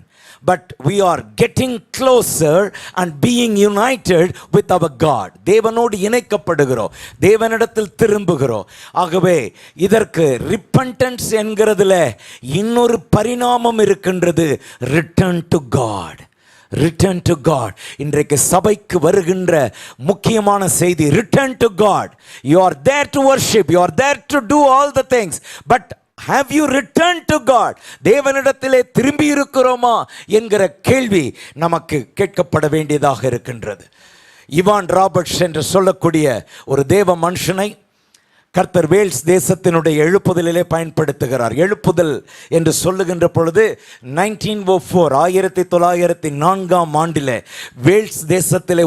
but we are getting closer and being united with our God. தேவனோடு இணைக்கப்படுகிறோம், தேவனிடத்தில் திரும்புகிறோம். ஆகவே இதற்கு repentance என்கிறதுல இன்னொரு பரிணாமம் இருக்கின்றது, return to God. Return to God. இன்றைக்கு சபைக்கு வருகின்ற முக்கியமான செய்தி, return to God. You are there to worship, you are there to do all the things, but have you returned to God? தேவனிடத்திலே திரும்பி இருக்கிறோமா என்கிற கேள்வி நமக்கு கேட்கப்பட வேண்டியதாக இருக்கின்றது. இவான் ராபர்ட்ஸ் என்று சொல்லக்கூடிய ஒரு தேவ மனுஷனை கர்த்தர் வேல்ஸ் தேசத்தினுடைய எழுப்புதலிலே பயன்படுத்துகிறார். எழுப்புதல் என்று சொல்லுகின்ற பொழுது 1904 ஆண்டில் வேல்ஸ் தேசத்திலே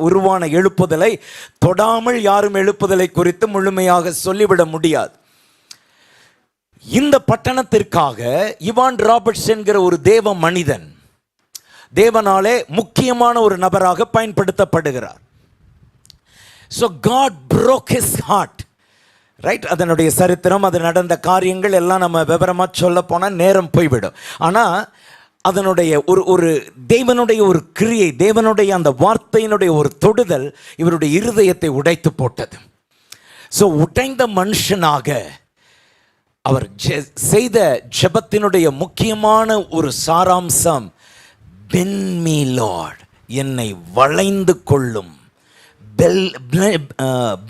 உருவான எழுப்புதலை தொடாமல் யாரும் எழுப்புதலை குறித்து முழுமையாக சொல்லிவிட முடியாது. இந்த பட்டணத்திற்காக இவான் ராபர்ட்ஸ் என்கிற ஒரு தேவ மனிதன் தேவனாலே முக்கியமான ஒரு நபராக பயன்படுத்தப்படுகிறார். So God broke his heart, right? அதனுடைய சரித்திரம், அது நடந்த காரியங்கள் எல்லாம் நம்ம விவரமாக சொல்ல போனால் நேரம் போய்விடும். ஆனால் அதனுடைய ஒரு தேவனுடைய ஒரு கிரியை, தேவனுடைய அந்த வார்த்தையினுடைய ஒரு தொடுதல் இவருடைய இருதயத்தை உடைத்து போட்டது. ஸோ உடைந்த மனுஷனாக அவர் செய்த ஜெபத்தினுடைய முக்கியமான ஒரு சாராம்சம், பென் மீ லார்ட், என்னை வளைந்து கொள்ளும்.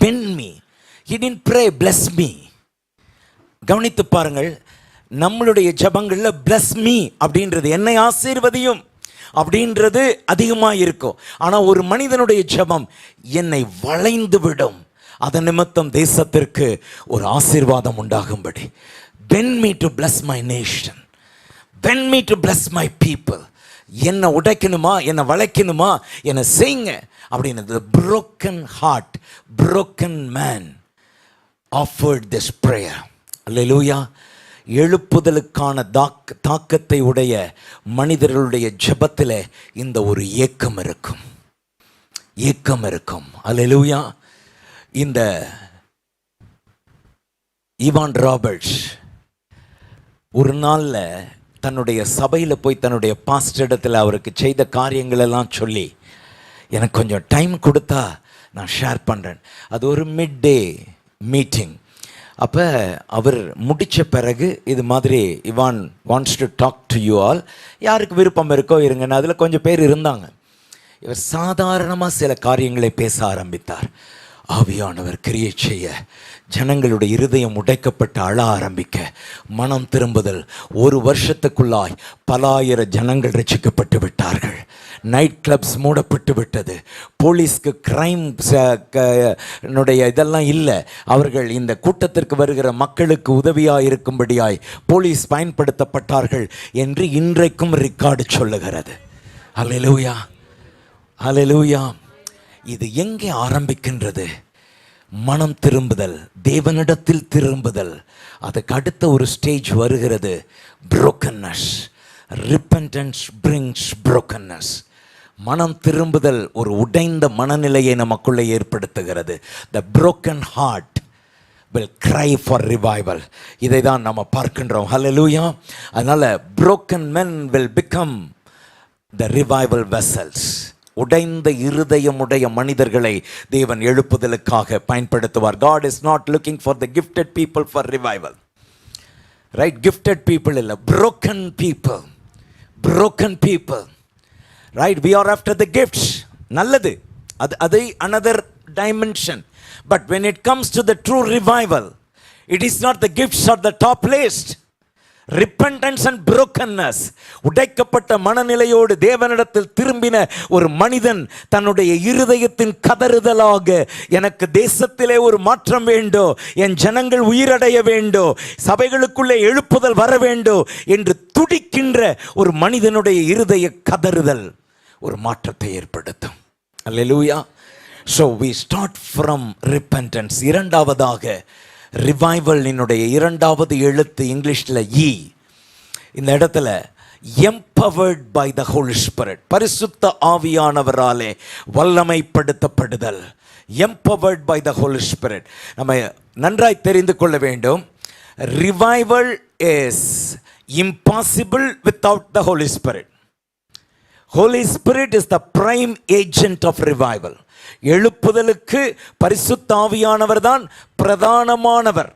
Bend me, he didn't pray bless me. கவனித்து பாருங்கள், நம்மளுடைய ஜெபங்களில் bless me அப்படின்றது, என்னை ஆசீர்வதியும் அப்படின்றது அதிகமாக இருக்கும். ஆனால் ஒரு மனிதனுடைய ஜெபம் என்னை வளைந்து விடும், அதன் நிமித்தம் தேசத்திற்கு ஒரு ஆசீர்வாதம் உண்டாகும்படி. bend me to bless my nation, bend me to bless my people. என்னை உடைக்கணுமா, என்னை வளைக்கணுமா, என்னை செய்யுங்க அப்படின்னு broken heart, broken man offered this prayer. Hallelujah. எழுப்புதலுக்கான தாக்கத்தை உடைய மனிதர்களுடைய ஜெபத்தில் இந்த ஒரு ஏக்கம் இருக்கும், ஏக்கம் இருக்கும். Hallelujah. இந்த இவான் ராபர்ட்ஸ் ஒரு நாளில் தன்னுடைய சபையில் போய் தன்னுடைய பாஸ்டர் இடத்துல அவருக்கு செய்த காரியங்களெல்லாம் சொல்லி, எனக்கு கொஞ்சம் டைம் கொடுத்தா நான் ஷேர் பண்ணுறேன். அது ஒரு மிட் டே மீட்டிங். அப்போ அவர் முடித்த பிறகு இது மாதிரி, Ivan wants to talk to you all, யாருக்கு விருப்பம் இருக்கோ இருங்கன்னு அதில் கொஞ்சம் பேர் இருந்தாங்க. இவர் சாதாரணமாக சில காரியங்களை பேச ஆரம்பித்தார். ஆவியானவர் கிரியை செய்ய, ஜனங்களுடைய இருதயம் உடைக்கப்பட்டு அழ ஆரம்பிக்க, மனம் திரும்புதல். ஒரு வருஷத்துக்குள்ளாய் பல ஆயிரம் ஜனங்கள் ரட்சிக்கப்பட்டு விட்டார்கள். நைட் கிளப்ஸ் மூடப்பட்டு விட்டது. போலீஸ்க்கு கிரைம் இதெல்லாம் இல்லை. அவர்கள் இந்த கூட்டத்திற்கு வருகிற மக்களுக்கு உதவியாக இருக்கும்படியாய் போலீஸ் பயன்படுத்தப்பட்டார்கள் என்று இன்றைக்கும் ரெக்கார்டு சொல்லுகிறது. ஹல்லேலூயா, ஹல்லேலூயா. இது எங்கே ஆரம்பிக்கின்றது? மனம் திரும்புதல், தேவனிடத்தில் திரும்புதல். அதுக்கு அடுத்த ஒரு ஸ்டேஜ் வருகிறது, brokenness. Repentance brings brokenness. மனம் திரும்புதல் ஒரு உடைந்த மனநிலையை நமக்குள்ளே ஏற்படுத்துகிறது. The broken heart will cry for revival. இதை தான் நம்ம பார்க்கின்றோம். Hallelujah. அதனால் broken men will become the revival vessels. உடைந்த இருதயமுடைய மனிதர்களை தேவன் எழுப்புதலுக்காக பயன்படுத்துவார். God is not looking for the gifted people for revival, right? Gifted people இல்ல, broken people, broken people, right? We are after the gifts. நல்லது, அது another dimension. But when it comes to the true revival, it is not the gifts or the top list. repentance and brokenness. உடைக்கப்பட்ட மனநிலையோடு தேவனிடத்தில் திரும்பின ஒரு மனிதன் தன்னுடைய இருதயத்தின் கதறுதலாக, எனக்கு தேசத்திலே ஒரு மாற்றம் வேண்டும், என் ஜனங்கள் உயிரடைய வேண்டும், சபைகளுக்குள்ளே எழுப்புதல் வர வேண்டும் என்று துடிக்கின்ற ஒரு மனிதனுடைய இருதய கதறுதல் ஒரு மாற்றத்தை ஏற்படுத்தும். அல்லேலூயா. So we start from repentance. இரண்டாவதாக ரிவைவலினுடைய இரண்டாவது எழுத்து இங்கிலீஷில் இ. இந்த இடத்துல empowered by the Holy Spirit, பரிசுத்த ஆவியானவராலே வல்லமைப்படுத்தப்படுதல். empowered by the Holy Spirit. நம்ம நன்றாய் தெரிந்து கொள்ள வேண்டும், revival is impossible without the Holy Spirit. Holy Spirit is the prime agent of revival. எழுப்புதலுக்கு பரிசுத்த ஆவியானவர் தான் பிரதானமானவர்.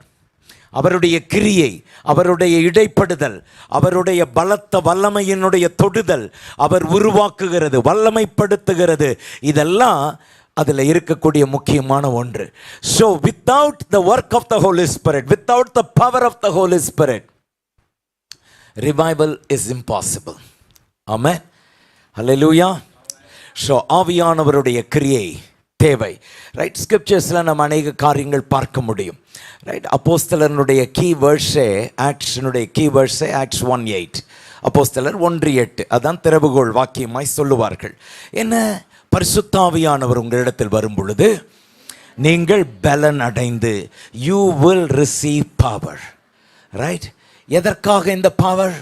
அவருடைய கிரியை, அவருடைய இடைப்படுதல், அவருடைய பலத்த வல்லமையினுடைய தொடுதல், அவர் உருவாக்குகிறது, வல்லமைப்படுத்துகிறது, இதெல்லாம் அதில் இருக்கக்கூடிய முக்கியமான ஒன்று. So without the work of the Holy Spirit, without the power of the Holy Spirit, revival is impossible. Amen. Hallelujah. So ஆவியானவருடைய கிரியை தேவை. ரைட், ஸ்கிரிப்சர்ஸில் நம்ம அநேக காரியங்கள் பார்க்க முடியும். ரைட், அப்போஸ்தலனுடைய கீ வேர்ஸே, ஆக்ட்ஸினுடைய கீ வேர்ஸே ஆக்ட்ஸ் 1:8, அப்போஸ்தலர் 1:8, அதான் திறவுகோள் வாக்கியமாய் சொல்லுவார்கள். என்ன, பரிசுத்த ஆவியானவர் உங்களிடத்தில் வரும் பொழுது நீங்கள் பலன் அடைந்து you will receive power. Right, எதற்காக இந்த பவர்?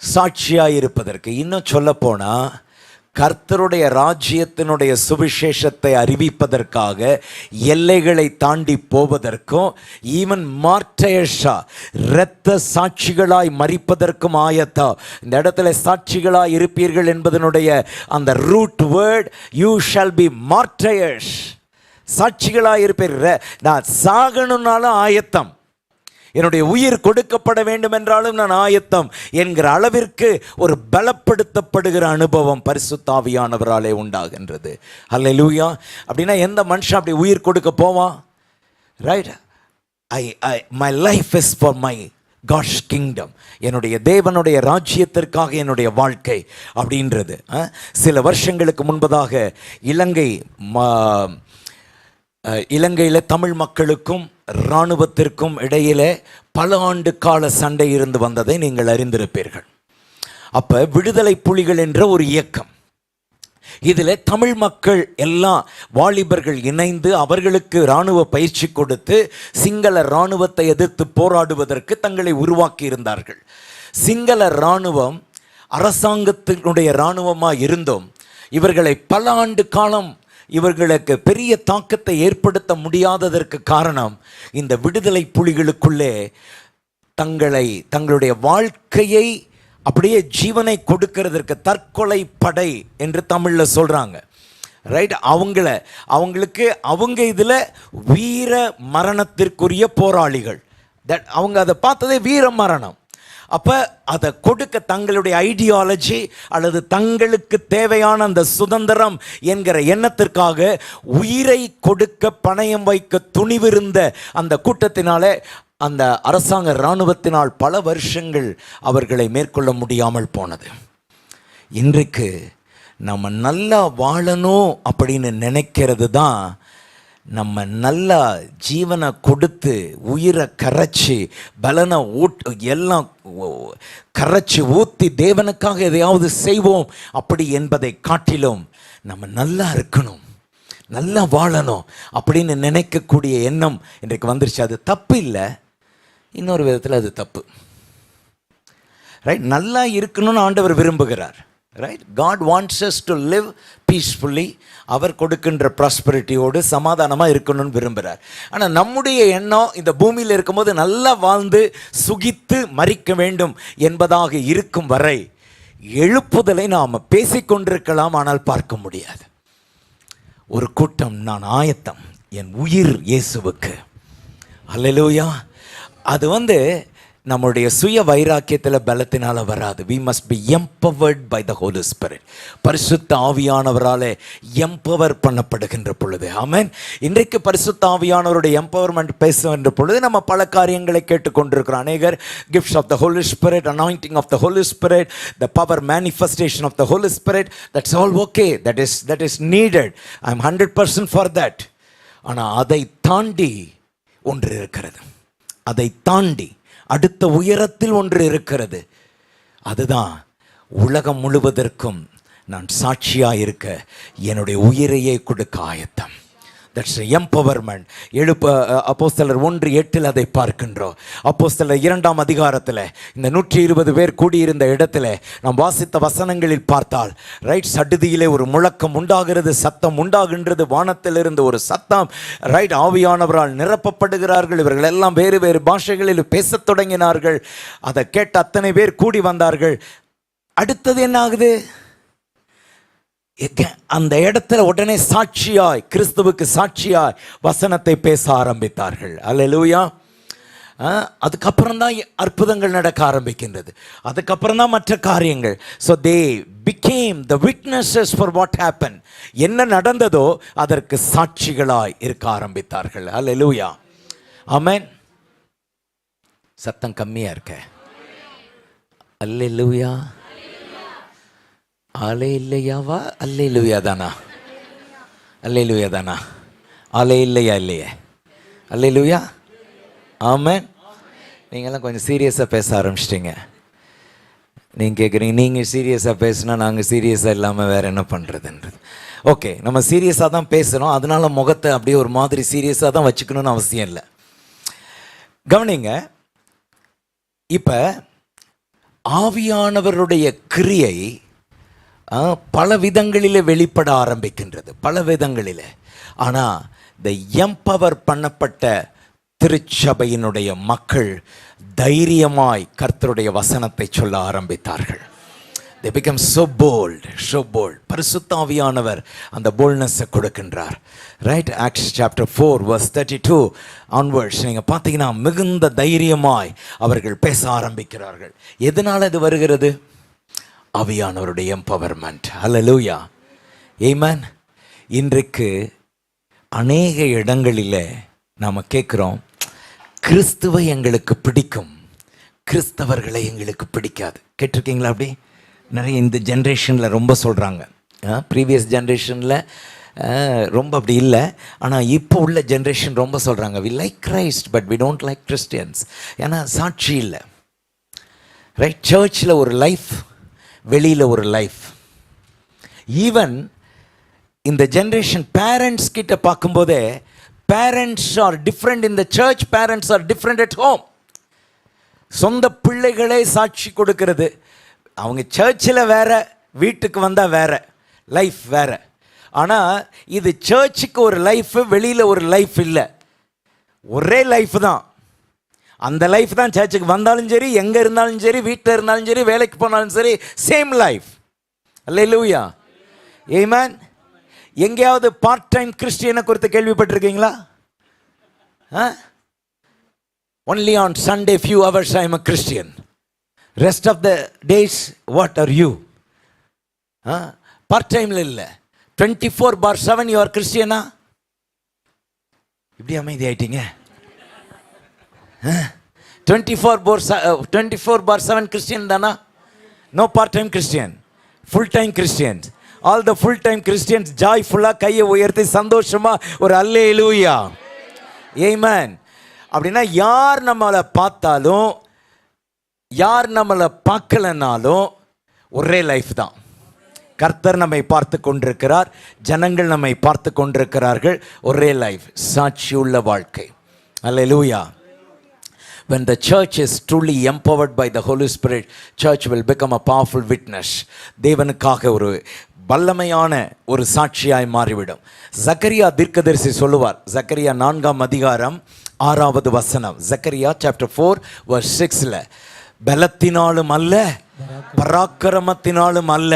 சாட்சியாக இருப்பதற்கு. இன்னும் சொல்ல போனால் கர்த்தருடைய ராஜ்யத்தினுடைய சுவிசேஷத்தை அறிவிப்பதற்காக, எல்லைகளை தாண்டி போவதற்கும், ஈவன் மார்டையர்ஸா இரத்த சாட்சிகளாய் மரிப்பதற்கும் ஆயத்தா. இந்த இடத்துல சாட்சிகளாய் இருப்பீர்கள் என்பதனுடைய அந்த root word, you shall be martyrs. சாட்சிகளாய் இருப்பீர்கள். நான் சாகணும்னாலும் ஆயத்தம், என்னுடைய உயிர் கொடுக்கப்பட வேண்டும் என்றாலும் நான் ஆயத்தம் என்கிற அளவிற்கு ஒரு பலப்படுத்தப்படுகிற அனுபவம் பரிசுத்த ஆவியானவராலே உண்டாகின்றது. அல்லேலூயா. அப்படின்னா எந்த மனுஷன் அப்படி உயிர் கொடுக்க போவான்? Right, my life is for my God's kingdom, என்னுடைய தேவனுடைய ராஜ்யத்திற்காக என்னுடைய வாழ்க்கை அப்படின்றது. சில வருஷங்களுக்கு முன்பதாக இலங்கையில் தமிழ் மக்களுக்கும் இராணுவத்திற்கும் இடையிலே பல ஆண்டு கால சண்டை இருந்து வந்ததை நீங்கள் அறிந்திருப்பீர்கள். அப்போ விடுதலை புலிகள் என்ற ஒரு இயக்கம், இதில் தமிழ் மக்கள் எல்லாம் வாலிபர்கள் இணைந்து அவர்களுக்கு இராணுவ பயிற்சி கொடுத்து சிங்கள இராணுவத்தை எதிர்த்து போராடுவதற்கு தங்களை உருவாக்கி இருந்தார்கள். சிங்கள இராணுவம் அரசாங்கத்தினுடைய இராணுவமாக இருந்தும் இவர்களை பல ஆண்டு காலம் இவர்களுக்கு பெரிய தாக்கத்தை ஏற்படுத்த முடியாததற்கு காரணம், இந்த விடுதலை புலிகளுக்குள்ளே தங்களுடைய வாழ்க்கையை அப்படியே ஜீவனை கொடுக்கிறதற்கு தற்கொலை படை என்று தமிழில் சொல்கிறாங்க. ரைட், அவங்களுக்கு அவங்க இதில் வீர மரணத்திற்குரிய போராளிகள். அவங்க அதை பார்த்ததே வீர மரணம். அப்போ அதை கொடுக்க தங்களுடைய ஐடியாலஜி அல்லது தங்களுக்கு தேவையான அந்த சுதந்திரம் என்கிற எண்ணத்திற்காக உயிரை கொடுக்க பணயம் வைக்க துணிவிருந்த அந்த கூட்டத்தினாலே அந்த அரசாங்க இராணுவத்தினால் பல வருஷங்கள் அவர்களை மேற்கொள்ள முடியாமல் போனது. இன்றைக்கு நம்ம நல்லா வாழணும் அப்படின்னு நினைக்கிறது தான் நம்ம நல்லா ஜீவனை கொடுத்து உயிரை கரைச்சி பலனை எல்லாம் கரைச்சி ஊற்றி தேவனுக்காக எதையாவது செய்வோம் அப்படி என்பதை காட்டிலும் நம்ம நல்லா இருக்கணும், நல்லா வாழணும் அப்படின்னு நினைக்கக்கூடிய எண்ணம் இன்றைக்கு வந்துருச்சு. அது தப்பு இல்லை, இன்னொரு விதத்தில் அது தப்பு. ரைட், நல்லா இருக்கணும்னு ஆண்டவர் விரும்புகிறார். Right, God wants us to live peacefully. அவர் கொடுக்கின்ற ப்ராஸ்பரிட்டியோடு சமாதானமாக இருக்கணும்னு விரும்புகிறார். ஆனால் நம்முடைய எண்ணம் இந்த பூமியில் இருக்கும்போது நல்லா வாழ்ந்து சுகித்து மரிக்க வேண்டும் என்பதாக இருக்கும் வரை எழுப்புதலை நாம் பேசிக்கொண்டிருக்கலாம், ஆனால் பார்க்க முடியாது. ஒரு கூட்டம், நான் ஆயத்தம், என் உயிர் இயேசுவுக்கு. அல்லேலூயா. அது நம்முடைய சுய வைராக்கியத்தில் பலத்தினால வராது. we must be empowered by the Holy Spirit. பரிசுத்த ஆவியானவராலே எம்பவர் பண்ணப்படுகின்ற பொழுது, ஆமென். இன்றைக்கு பரிசுத்த ஆவியானவருடைய எம்பவர்மெண்ட் பேசுகின்ற பொழுது நம்ம பல காரியங்களை கேட்டுக்கொண்டிருக்கிறோம். அநேகர் gifts of the Holy Spirit, anointing of the Holy Spirit, the power manifestation of the Holy Spirit, that's all okay, that is needed. I'm 100% for that. ஆனால் அதை தாண்டி ஒன்று இருக்கிறது. அதை தாண்டி அடுத்த உயரத்தில் ஒன்று இருக்கிறது. அதுதான் உலகம் முழுவதற்கும் நான் சாட்சியாக இருக்க என்னுடைய உயிரையே கொடுக்க ஆயத்தம். That's empowerment. அப்போஸ்தலர் 1:8 அதை பார்க்கின்றோம். அப்போஸ்தலர் 2ஆம் அதிகாரத்தில் இந்த 120 பேர் கூடியிருந்த இடத்துல நாம் வாசித்த வசனங்களில் பார்த்தால், ரைட், சடுதியிலே ஒரு முழக்கம் உண்டாகிறது, சத்தம் உண்டாகின்றது, வானத்திலிருந்து ஒரு சத்தம், ரைட், ஆவியானவரால் நிரப்பப்படுகிறார்கள். இவர்கள் எல்லாம் வேறு வேறு பாஷைகளில் பேசத் தொடங்கினார்கள். அதை கேட்ட அத்தனை பேர் கூடி வந்தார்கள். அடுத்தது என்ன ஆகுது? அந்த இடத்துல உடனே சாட்சியாய், கிறிஸ்துவுக்கு சாட்சியாய் வசனத்தை பேச ஆரம்பித்தார்கள். அல்லேலூயா. அதுக்கப்புறம் தான் அற்புதங்கள் நடக்க ஆரம்பிக்கின்றது. அதுக்கப்புறம் தான் மற்ற காரியங்கள். So they became the witnesses for what happened. என்ன நடந்ததோ அதற்கு சாட்சிகளாய் இருக்க ஆரம்பித்தார்கள். அல்லேலூயா. ஆமென். சத்தம் கம்மியா இருக்க. அல்லேலூயா. ஆலே இல்லையாவா? அல்லேலூயா தானா? அல்லேலூயா தானா? ஆலே இல்லையா? இல்லையே. அல்லேலூயா. ஆமென். நீங்கள்லாம் கொஞ்சம் சீரியஸாக பேச ஆரம்பிச்சிட்டிங்க. நீங்கள் கேட்குறீங்க, நீங்கள் சீரியஸாக பேசுனா நாங்கள் சீரியஸாக இல்லாமல் வேறு என்ன பண்ணுறதுன்றது. ஓகே, நம்ம சீரியஸாக தான் பேசுகிறோம். அதனால முகத்தை அப்படியே ஒரு மாதிரி சீரியஸாக தான் வச்சுக்கணும்னு அவசியம் இல்லை. கவனிங்க, இப்போ ஆவியானவருடைய கிரியை பல விதங்களிலே வெளிப்பட ஆரம்பிக்கின்றது, பல விதங்களிலே. ஆனால் இந்த எம்பவர் பண்ணப்பட்ட திருச்சபையினுடைய மக்கள் தைரியமாய் கர்த்தருடைய வசனத்தை சொல்ல ஆரம்பித்தார்கள். They become so bold, so bold. பரிசுத்த ஆவியானவர் அந்த போல்ட்னஸை கொடுக்கின்றார். Right, acts chapter 4 verse 32 onwards நீங்கள் பார்த்தீங்கன்னா மிகுந்த தைரியமாய் அவர்கள் பேச ஆரம்பிக்கிறார்கள். எதனால் இது வருகிறது? ஆவியானவருடைய எம்பவர்மெண்ட். அல்லேலூயா. ஆமென். இன்றைக்கு அநேக இடங்களில் நாம் கேட்குறோம், கிறிஸ்துவை எங்களுக்கு பிடிக்கும், கிறிஸ்தவர்களை எங்களுக்கு பிடிக்காது. கேட்டிருக்கீங்களா? அப்படி நிறைய இந்த ஜென்ரேஷனில் ரொம்ப சொல்கிறாங்க. ப்ரீவியஸ் ஜென்ரேஷனில் ரொம்ப அப்படி இல்லை. ஆனால் இப்போ உள்ள ஜென்ரேஷன் ரொம்ப சொல்கிறாங்க, we like Christ but we don't like Christians. ஏன்னா சாட்சி இல்லை. ரைட், சர்ச்சில் ஒரு லைஃப், வெளியில் ஒரு லைஃப். ஈவன் இந்த ஜென்ரேஷன் பேரண்ட்ஸ் கிட்ட பார்க்கும்போதே, parents are different in the church, parents are different at home. சொந்த பிள்ளைகளே சாட்சி கொடுக்கிறது. அவங்க சர்ச்சில் வேற, வீட்டுக்கு வந்தால் வேற லைஃப் வேற. ஆனால் இது சர்ச்சுக்கு ஒரு லைஃப், வெளியில் ஒரு லைஃப் இல்லை, ஒரே லைஃப் தான். அந்த லைஃப் தான் சர்ச்சுக்கு வந்தாலும் சரி, எங்கே இருந்தாலும் சரி, வீட்டில் இருந்தாலும் சரி, வேலைக்கு போனாலும் சரி, சேம் லைஃப். அல்லேலூயா. ஆமென். எங்கேயாவது பார்ட் டைம் கிறிஸ்டியனை குறித்து கேள்விப்பட்டிருக்கீங்களா? Only on Sunday few hours I am a Christian, rest of the days what are you? Part டைமில் இல்லை, 24/7 யூ ஆர் கிறிஸ்டியனா? இப்படி அமைதி ஆயிட்டீங்க. 24/7 கிறிஸ்டியன் தானா? No part time Christian, full time Christians. All the full time Christians ஜாய்ஃபுல்லாக கையை உயர்த்தி சந்தோஷமாக ஒரு அல்லேலூயா, ஆமென். அப்படின்னா யார் நம்மளை பார்த்தாலும், யார் நம்மளை பார்க்கலனாலும் ஒரே லைஃப் தான். கர்த்தர் நம்மை பார்த்து கொண்டிருக்கிறார், ஜனங்கள் நம்மை பார்த்து கொண்டிருக்கிறார்கள். ஒரே லைஃப், சாட்சியுள்ள வாழ்க்கை. அல்லேலூயா. When the church is truly empowered by the Holy Spirit, church will become a powerful witness. தேவனுக்காக ஒரு வல்லமையான ஒரு சாட்சியாய் மாறிவிடும். ஜக்கரியா தீர்க்கதரிசி சொல்லுவார், ஜக்கரியா 4ஆம் அதிகாரம் 6வது வசனம், ஜக்கரியா chapter 4 verse 6ல, பலத்தினாலும் அல்ல, பராக்கிரமத்தினாலும் அல்ல,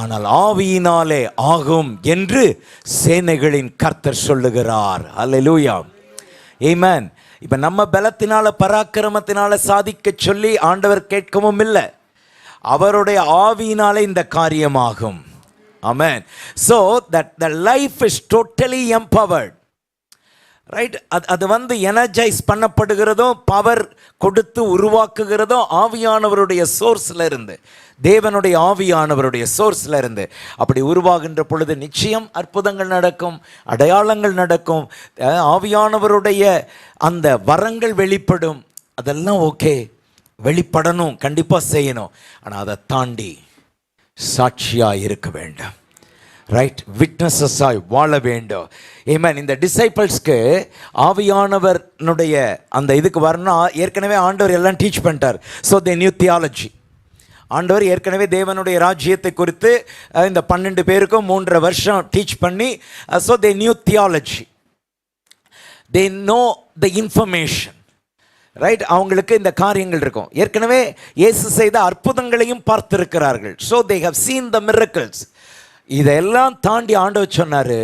ஆனால் ஆவியினாலே ஆகும் என்று சேனைகளின் கர்த்தர் சொல்லுகிறார். அல்லேலூயா. ஆமென். இப்போ நம்ம பலத்தினால பராக்கிரமத்தினால சாதிக்க சொல்லி ஆண்டவர் கேட்கவும் இல்லை, அவருடைய ஆவியினாலே இந்த காரியமாகும். ஆமென். So that the life is totally empowered. Right. அது வந்து எனர்ஜைஸ் பண்ணப்படுகிறதும் பவர் கொடுத்து உருவாக்குகிறதும் ஆவியானவருடைய சோர்ஸில் இருந்து, தேவனுடைய ஆவியானவருடைய சோர்ஸில் இருந்து அப்படி உருவாகின்ற பொழுது நிச்சயம் அற்புதங்கள் நடக்கும், அடையாளங்கள் நடக்கும், ஆவியானவருடைய அந்த வரங்கள் வெளிப்படும். அதெல்லாம் ஓகே, வெளிப்படணும், கண்டிப்பாக செய்யணும். ஆனால் அதை தாண்டி சாட்சியாக இருக்க வேண்டும். ரைட், விட்னஸஸாய் வாழ வேண்டும். ஆமென். இந்த டிசைபிள்ஸ்க்கு ஆவியானவருடைய அந்த இதுக்கு வரணும். ஏற்கனவே ஆண்டவர் எல்லாம் டீச் பண்ணிட்டார். So they new theology. ஆண்டவர் ஏற்கனவே தேவனுடைய ராஜ்யத்தை குறித்து இந்த 12 பேருக்கும் 3.5 வருஷம் டீச் பண்ணி, so they new theology, they know the information. Right. அவங்களுக்கு இந்த காரியங்கள் இருக்கும். ஏற்கனவே இயேசு செய்த அற்புதங்களையும் பார்த்திருக்கிறார்கள். So they have seen the miracles. இதெல்லாம் தாண்டி ஆண்டவர் சொன்னார்,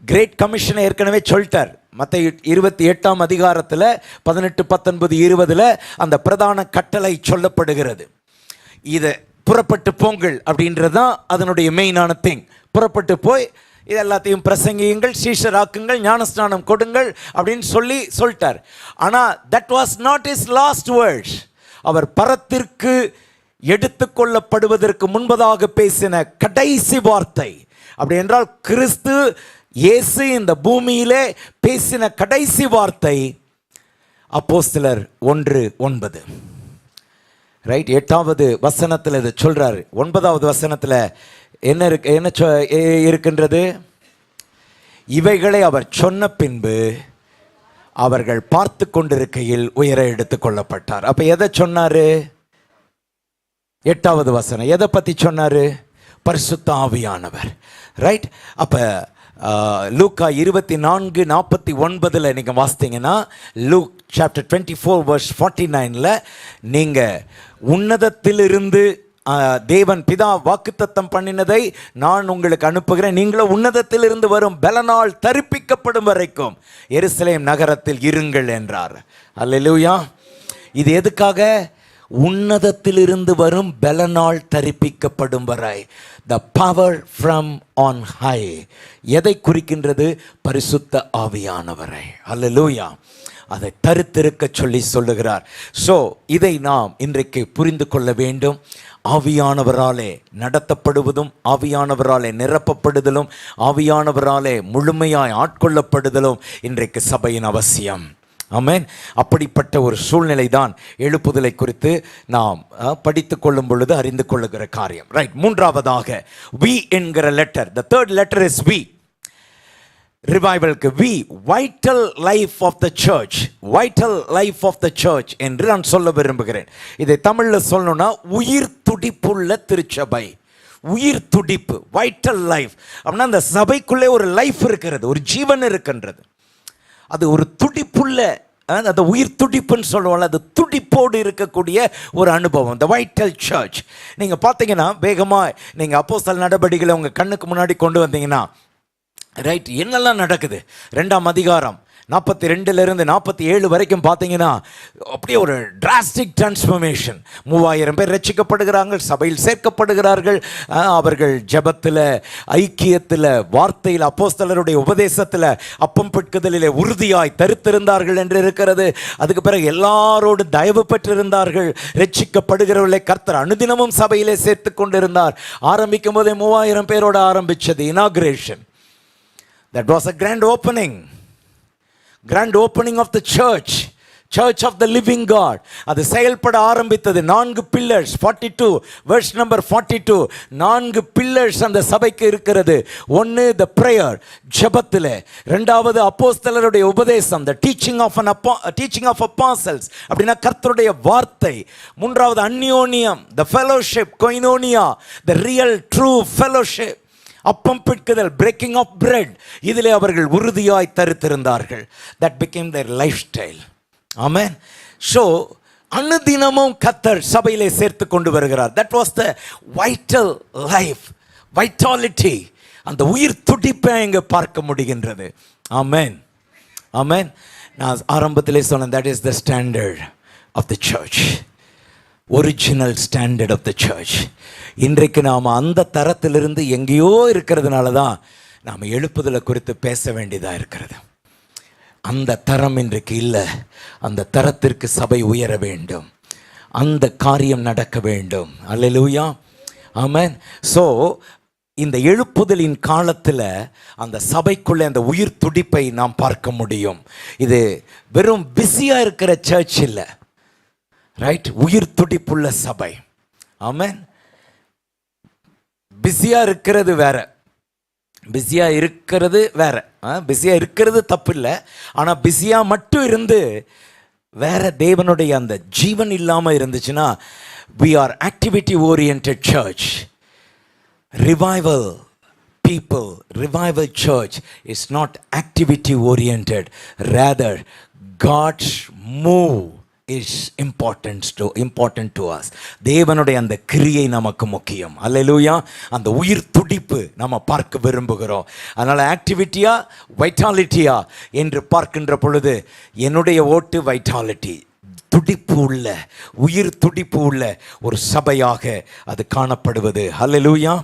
கிரேட் கமிஷனை ஏற்கனவே சொல்லிட்டார். மத்தேயு 28ஆம் அதிகாரத்தில் 18, 19, 20 அந்த பிரதான கட்டளை சொல்லப்படுகிறது. இதை புறப்பட்டு போங்கள் அப்படின்றது தான் அதனுடைய மெயினான திங். புறப்பட்டு போய் இது எல்லாத்தையும் பிரசங்கியுங்கள், சீஷராக்குங்கள், ஞானஸ்நானம் கொடுங்கள் அப்படின்னு சொல்லிட்டார். ஆனால் that was not is last words. அவர் பரத்திற்கு எடுத்துக்கொள்ளப்படுவதற்கு முன்பதாக பேசின கடைசி வார்த்தை. அப்படி என்றால் கிறிஸ்து இயேசு இந்த பூமியிலே பேசின கடைசி வார்த்தை அப்போஸ்தலர் 1:9. ரைட். 8வது வசனத்தில் இதை சொல்றாரு. 9வது வசனத்தில் என்ன இருக்கின்றது? இவைகளை அவர் சொன்ன பின்பு அவர்கள் பார்த்து கொண்டிருக்கையில் உயர எடுத்துக் கொள்ளப்பட்டார். அப்ப எதை சொன்னாரு? 8வது வசனம் எதை பற்றி சொன்னார்? பரிசுத்த ஆவியானவர். ரைட். அப்போ லூக்கா 24:49 நீங்கள் வாசித்தீங்கன்னா, லூக் சாப்டர் 24:49 நீங்கள் உன்னதத்திலிருந்து தேவன் பிதா வாக்குத்தத்தம் பண்ணினதை நான் உங்களுக்கு அனுப்புகிறேன், நீங்களும் உன்னதத்திலிருந்து வரும் பலனால் தரிப்பிக்கப்படும் வரைக்கும் எருசலேம் நகரத்தில் இருங்கள் என்றார். அல்லேலூயா. இது எதுக்காக? உன்னதத்திலிருந்து வரும் பலனால் தரிப்பிக்கப்படும் வரை. The power from on high. எதை குறிக்கின்றது? பரிசுத்த ஆவியானவரை. அல்லேலூயா. அதை தரித்திருக்க சொல்லி சொல்லுகிறார். ஸோ இதை நாம் இன்றைக்கு புரிந்து கொள்ள வேண்டும். ஆவியானவராலே நடத்தப்படுவதும், ஆவியானவராலே நிரப்பப்படுதலும், ஆவியானவராலே முழுமையாய் ஆட்கொள்ளப்படுதலும் இன்றைக்கு சபையின் அவசியம். ஆமென். அப்படிப்பட்ட ஒரு சூழ்நிலை தான் எழுப்புதலை குறித்து நாம் படித்து கொள்ளும் பொழுது அறிந்து கொள்ளுகிற காரியம். ரைட். மூன்றாவதாக வி என்கிற letter. The third letter is V. ரிவைவலுக்கு V, vital life of the church. Vital life of the church என்று நான் சொல்ல விரும்புகிறேன். இதை தமிழில் சொல்லணும்னா உயிர் துடிப்புள்ள திருச்சபை. உயிர் துடிப்பு, வைட்டல் லைஃப் அப்படின்னா அந்த சபைக்குள்ளே ஒரு லைஃப் இருக்கிறது, ஒரு ஜீவன் இருக்கின்றது. அது ஒரு துடிப்புள்ள, அந்த உயிர் துடிப்புன்னு சொல்லுவாங்க, அது துடிப்போடு இருக்கக்கூடிய ஒரு அனுபவம். The vital church. நீங்கள் பார்த்தீங்கன்னா வேகமாக நீங்கள் அப்போஸ்தலர் நடபடிகளை உங்கள் கண்ணுக்கு முன்னாடி கொண்டு வந்தீங்கன்னா, ரைட், என்னெல்லாம் நடக்குது? 2ஆம் அதிகாரம் 42 47 வரைக்கும் பார்த்தீங்கன்னா அப்படியே ஒரு டிராஸ்டிக் டிரான்ஸ்ஃபர்மேஷன். 3000 பேர் ரட்சிக்கப்படுகிறார்கள், சபையில் சேர்க்கப்படுகிறார்கள். அவர்கள் ஜெபத்தில், ஐக்கியத்தில், வார்த்தையில், அப்போஸ்தலருடைய உபதேசத்தில், அப்பம் பிட்குதலிலே உறுதியாய் தரித்திருந்தார்கள் என்று இருக்கிறது. அதுக்கு பிறகு எல்லாரோடு தயவு பெற்றிருந்தார்கள். ரட்சிக்கப்படுகிறவர்களை கர்த்தர் அனுதினமும் சபையிலே சேர்த்து கொண்டிருந்தார். ஆரம்பிக்கும் போதே 3000 பேரோடு ஆரம்பித்தது inauguration. That was a grand opening. Grand opening of the church. Church of the living God. அது செயல்பட ஆரம்பித்தது. 4 pillars. 42 verse number 42. 4 pillars அந்த சபைக்கு இருக்கிறது. ஒன்று the prayer, ஜெபத்திலே. இரண்டாவது அப்போஸ்தலருடைய உபதேசம், the teaching of apostles அப்படின்னா கர்த்தருடைய வார்த்தை. மூன்றாவது அந்யோன்யம், the fellowship, koinonia, the real true fellowship. அப்பம் பிட்குதல், பிரேக்கிங் ஆஃப் பிரெட், இதிலே அவர்கள் உறுதியாய் தரித்திருந்தார்கள். That became their lifestyle. Amen. So அனுதினமும் கர்த்தர் சபையிலே சேர்த்து கொண்டு வருகிறார். That was the vital life, vitality. அந்த உயிர் துடிப்பை இங்கே பார்க்க முடிகின்றது. ஆமென், ஆமென். நான் ஆரம்பத்திலே சொன்னேன், that is the standard of the church, original standard of the church. இன்றைக்கு நாம் அந்த தரத்திலிருந்து எங்கேயோ இருக்கிறதுனால தான் நாம் எழுப்புதலை குறித்து பேச வேண்டியதாக இருக்கிறது. அந்த தரம் இன்றைக்கு இல்லை. அந்த தரத்திற்கு சபை உயர வேண்டும், அந்த காரியம் நடக்க வேண்டும். அல்லேலூயா, ஆமென். ஸோ இந்த எழுப்புதலின் காலத்தில் அந்த சபைக்குள்ளே அந்த உயிர் துடிப்பை நாம் பார்க்க முடியும். இது வெறும் பிஸியாக இருக்கிற சர்ச் இல்லை, ரைட்? உயிர் துடிப்புள்ள சபை. ஆமென். பிஸியாக இருக்கிறது வேற, பிஸியாக இருக்கிறது வேற. பிஸியாக இருக்கிறது தப்பு இல்லை, ஆனால் பிஸியாக மட்டும் இருந்து வேற தேவனுடைய அந்த ஜீவன் இல்லாமல் இருந்துச்சுன்னா, we are activity oriented church. Revival people, revival church is not activity oriented, rather God's move is important to us. தேவனுடைய அந்த கிரியை நமக்கு முக்கியம். அல்லேலூயா. அந்த உயிர் துடிப்பு நம்ம பார்க்க விரும்புகிறோம். அதனால் ஆக்டிவிட்டியா வைட்டாலிட்டியா என்று பார்க்கின்ற பொழுது என்னுடைய ஓட்டு வைட்டாலிட்டி, துடிப்பு உள்ள, உயிர் துடிப்பு உள்ள ஒரு சபையாக அது காணப்படுவது. அல்லேலூயா.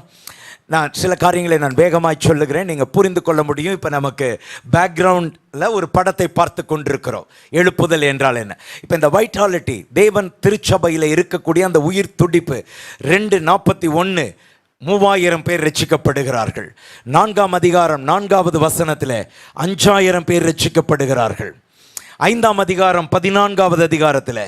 நான் சில காரியங்களை நான் வேகமாய் சொல்லுகிறேன், நீங்கள் புரிந்து கொள்ள முடியும். இப்போ நமக்கு பேக்ரவுண்டில் ஒரு படத்தை பார்த்து கொண்டிருக்கிறோம். எழுப்புதல் என்றால் என்ன? இப்போ இந்த வைட்டாலிட்டி, தேவன் திருச்சபையில் இருக்கக்கூடிய அந்த உயிர் துடிப்பு. 2:41 3000 பேர் ரட்சிக்கப்படுகிறார்கள். 4ஆம் அதிகாரம் 4வது வசனத்தில் 5000 பேர் ரட்சிக்கப்படுகிறார்கள். 5ஆம் அதிகாரம் 14வது அதிகாரத்தில்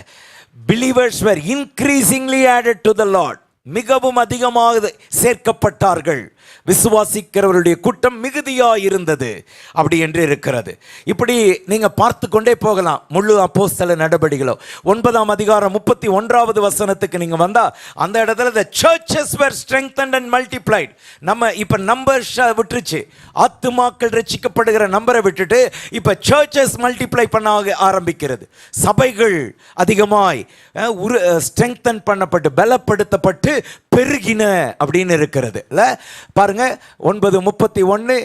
believers were increasingly added to the Lord, மிகவும் அதிகமாக சேர்க்கப்பட்டார்கள், விசுவாசிக்கிறவருடைய கூட்டம் மிகுதியாக இருந்தது, அப்படி என்று இருக்கிறது. இப்படி நீங்கள் பார்த்து கொண்டே போகலாம் முழு அப்போஸ்தல நடபடிகளோ. 9ஆம் அதிகாரம் 31வது வசனத்துக்கு நீங்கள் வந்தால் அந்த இடத்துல the churches were strengthened and multiplied. நம்ம இப்போ நம்பர்ஸ் விட்டுருச்சு, ஆத்துமாக்கள் ரட்சிக்கப்படுகிற நம்பரை விட்டுட்டு இப்போ சர்ச்சஸ் மல்டிப்ளை பண்ண ஆரம்பிக்கிறது. சபைகள் அதிகமாய் ஸ்ட்ரெங்தன் பண்ணப்பட்டு பலப்படுத்தப்பட்டு பெருகின அப்படின்னு இருக்கிறது இல்ல. பாருங்க 9:31,